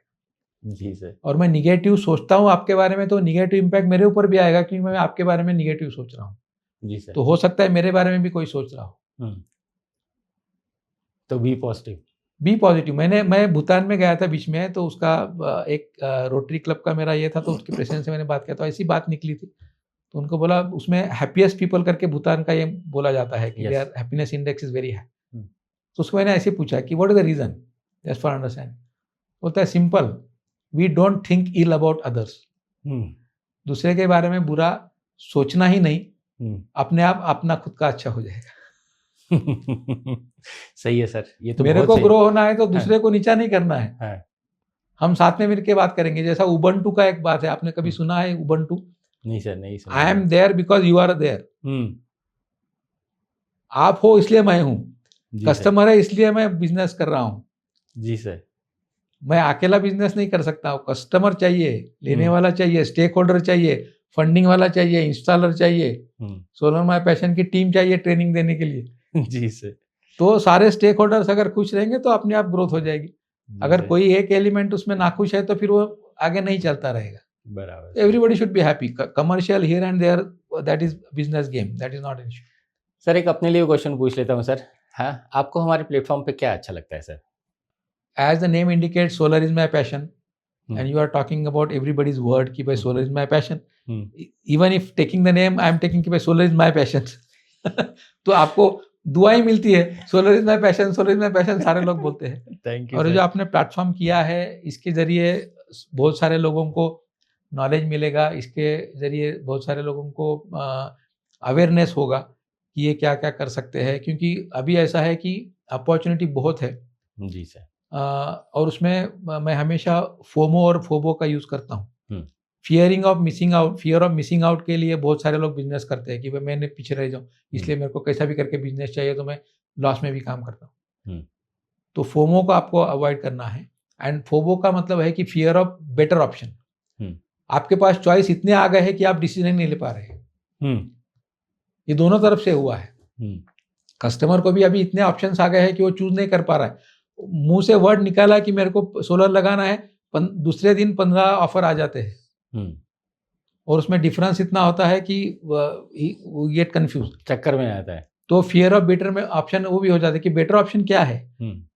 जी सर. और मैं निगेटिव सोचता हूँ आपके बारे में तो निगेटिव इम्पैक्ट मेरे ऊपर भी आएगा, क्योंकि मैं आपके बारे में निगेटिव सोच रहा हूँ. जी सर. तो हो सकता है मेरे बारे में भी कोई सोच रहा हो. तो बी पॉजिटिव. B positive. मैं भूटान में गया था बीच में, तो उसका एक रोटरी क्लब का मेरा ये था, तो उसके प्रेसिडेंट से मैंने बात किया, तो ऐसी बात निकली थी. तो उनको बोला, उसमें हैप्पीएस्ट पीपल करके भूटान का ये बोला जाता है कि there happiness index is very high. तो उसको मैंने ऐसे पूछा कि what is the reason, just for understand. बोलता है simple, we don't think ill about others. दूसरे के बारे में बुरा सोचना ही नहीं, अपने आप अपना खुद का अच्छा हो जाएगा. सही है सर. ये तो मेरे को ग्रो होना है तो दूसरे को नीचा नहीं करना है. हम साथ में मिलकर बात करेंगे. जैसा उबंटू का एक बात है, आपने कभी सुना है उबंटू? नहीं सर, नहीं सुना. I am there because you are there. आप हो इसलिए मैं हूँ. कस्टमर है इसलिए मैं बिजनेस कर रहा हूँ. जी सर. मैं अकेला बिजनेस नहीं कर सकता हूँ. कस्टमर चाहिए, लेने वाला चाहिए, स्टेक होल्डर चाहिए, फंडिंग वाला चाहिए, इंस्टॉलर चाहिए, सोलर माय पैशन की टीम चाहिए ट्रेनिंग देने के लिए. जी सर. तो सारे स्टेक होल्डर्स अगर खुश रहेंगे तो अपने आप ग्रोथ हो जाएगी. अगर कोई एक एलिमेंट उसमें नाखुश है तो फिर वो आगे नहीं चलता रहेगा. बराबर. Everybody should be happy. Commercial here and there, that is business game, that is not an issue. Sir एक अपने लिए क्वेश्चन पूछ लेता हूँ सर. हाँ, आपको हमारे प्लेटफॉर्म पे क्या अच्छा लगता है sir? As the name indicates, solar is my passion. and you are talking about everybody's word कि भाई solar is my passion. Even if taking the name, I am taking कि भाई solar is my passion. तो आपको दुआ ही मिलती है, solar is my passion, solar is my passion सारे लोग बोलते हैं. थैंक यू और जो आपने प्लेटफॉर्म किया है, इसके जरिए बहुत सारे लोगों को नॉलेज मिलेगा, इसके जरिए बहुत सारे लोगों को अवेयरनेस होगा कि ये क्या क्या कर सकते हैं, क्योंकि अभी ऐसा है कि अपॉर्चुनिटी बहुत है. जी सर. और उसमें मैं हमेशा फोमो और फोबो का यूज़ करता हूँ. फियर ऑफ मिसिंग आउट के लिए बहुत सारे लोग बिजनेस करते हैं कि भाई मैंने पीछे रह जाऊँ, इसलिए मेरे को कैसा भी करके बिजनेस चाहिए, तो मैं लॉस में भी काम करता हूँ. तो फोमो को आपको अवॉइड करना है. एंड फोबो का मतलब है कि फियर ऑफ बेटर ऑप्शन. आपके पास चॉइस इतने आ गए हैं कि आप डिसीजन नहीं ले पा रहे हैं. ये दोनों तरफ से हुआ है. कस्टमर को भी अभी इतने ऑप्शंस आ गए हैं कि वो चूज नहीं कर पा रहा है. मुंह से वर्ड निकाला कि मेरे को सोलर लगाना है, दूसरे दिन 15 ऑफर आ जाते हैं. और उसमें डिफरेंस इतना होता है कि वो गेट कंफ्यूज, चक्कर में आता है. तो फियर ऑफ बेटर में ऑप्शन वो भी हो जाता है कि बेटर ऑप्शन क्या है.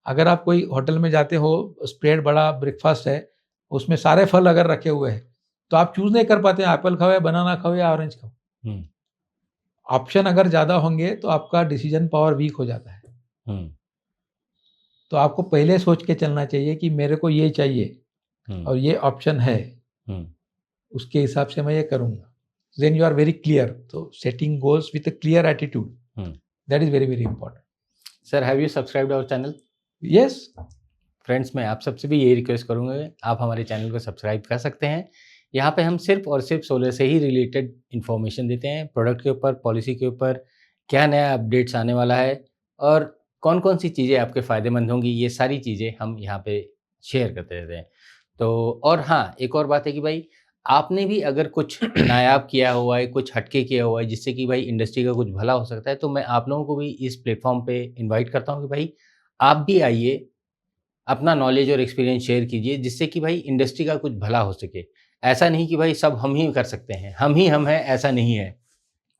अगर आप कोई होटल में जाते हो, स्प्रेड बड़ा ब्रेकफास्ट है, उसमें सारे फल अगर रखे हुए हैं, तो आप चूज नहीं कर पाते, एप्पल खाओ या बनाना खाओ या ऑरेंज खाओ. ऑप्शन अगर ज़्यादा होंगे तो आपका डिसीजन पावर वीक हो जाता है. तो आपको पहले सोच के चलना चाहिए कि मेरे को ये चाहिए और ये ऑप्शन है, उसके हिसाब से मैं ये करूँगा. Then you are very clear. तो setting goals with a clear attitude, that is very very important. Sir, have you subscribed our channel? Yes friends, मैं आप सबसे भी यही रिक्वेस्ट करूँगा, आप हमारे चैनल को सब्सक्राइब कर सकते हैं. यहाँ पे हम सिर्फ और सिर्फ सोलर से ही रिलेटेड इन्फॉर्मेशन देते हैं. प्रोडक्ट के ऊपर, पॉलिसी के ऊपर, क्या नया अपडेट्स आने वाला है और कौन कौन सी चीज़ें आपके फ़ायदेमंद होंगी, ये सारी चीज़ें हम यहाँ पे शेयर करते रहते हैं. तो और हाँ, एक और बात है कि भाई आपने भी अगर कुछ नायाब किया हुआ है, कुछ हटके किया हुआ है, जिससे कि भाई इंडस्ट्री का कुछ भला हो सकता है, तो मैं आप लोगों को भी इस प्लेटफॉर्म पे इन्वाइट करता हूँ कि भाई आप भी आइए, अपना नॉलेज और एक्सपीरियंस शेयर कीजिए, जिससे कि भाई इंडस्ट्री का कुछ भला हो सके. ऐसा नहीं कि भाई सब हम ही कर सकते हैं, हम हैं, ऐसा नहीं है.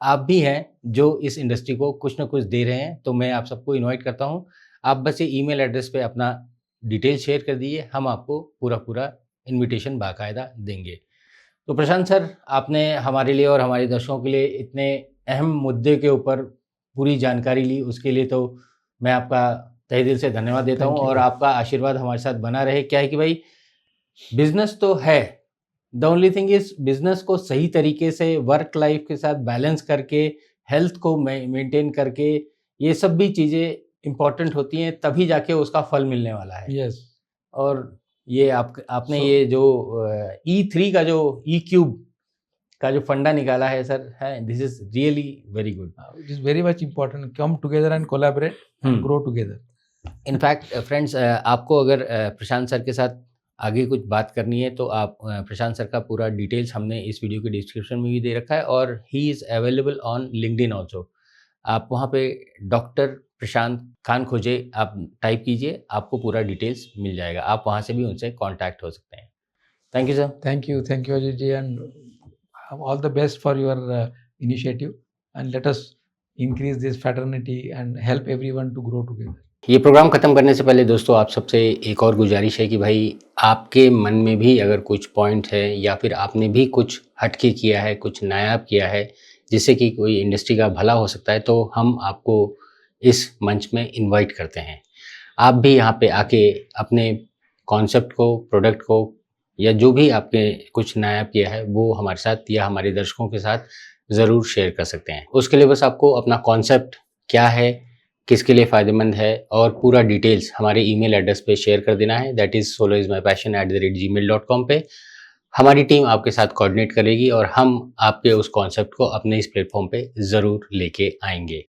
आप भी हैं जो इस इंडस्ट्री को कुछ ना कुछ दे रहे हैं. तो मैं आप सबको इनवाइट करता हूं. आप बस ये ईमेल एड्रेस पे अपना डिटेल शेयर कर दीजिए, हम आपको पूरा इनविटेशन बाकायदा देंगे. तो प्रशांत सर, आपने हमारे लिए और हमारे दर्शकों के लिए इतने अहम मुद्दे के ऊपर पूरी जानकारी ली, उसके लिए तो मैं आपका तहे दिल से धन्यवाद देता हूँ. और आपका आशीर्वाद हमारे साथ बना रहे. क्या है कि भाई बिजनेस तो है, the only thing is business को सही तरीके से वर्क लाइफ के साथ बैलेंस करके, हेल्थ को मेंटेन करके, ये सब भी चीज़ें इंपॉर्टेंट होती हैं, तभी जाके उसका फल मिलने वाला है. यस. और ये आपने ये जो E3 का जो E³ का जो फंडा निकाला है सर, है, this is really very good. It is very much important. Come together and collaborate and grow together. In fact friends, आपको अगर प्रशांत सर के साथ आगे कुछ बात करनी है तो आप प्रशांत सर का पूरा डिटेल्स हमने इस वीडियो के डिस्क्रिप्शन में भी दे रखा है, और he is available on LinkedIn also. आप वहाँ पे डॉक्टर प्रशांत खानखोजे आप टाइप कीजिए, आपको पूरा डिटेल्स मिल जाएगा. आप वहाँ से भी उनसे कांटेक्ट हो सकते हैं. Thank you sir. Thank you Ajay ji, and all the best for your initiative, and let us increase this fraternity and help everyone to grow together. ये प्रोग्राम ख़त्म करने से पहले दोस्तों, आप सबसे एक और गुजारिश है कि भाई आपके मन में भी अगर कुछ पॉइंट है, या फिर आपने भी कुछ हटके किया है, कुछ नायाब किया है, जिससे कि कोई इंडस्ट्री का भला हो सकता है, तो हम आपको इस मंच में इनवाइट करते हैं. आप भी यहाँ पे आके अपने कॉन्सेप्ट को, प्रोडक्ट को, या जो भी आपने कुछ नायाब किया है, वो हमारे साथ या हमारे दर्शकों के साथ ज़रूर शेयर कर सकते हैं. उसके लिए बस आपको अपना कॉन्सेप्ट क्या है, किसके लिए फ़ायदेमंद है, और पूरा डिटेल्स हमारे ईमेल एड्रेस पे शेयर कर देना है. दैट इज़ solarismypassion@gmail.com पे. हमारी टीम आपके साथ कोऑर्डिनेट करेगी और हम आपके उस कॉन्सेप्ट को अपने इस प्लेटफॉर्म पे ज़रूर लेके आएंगे.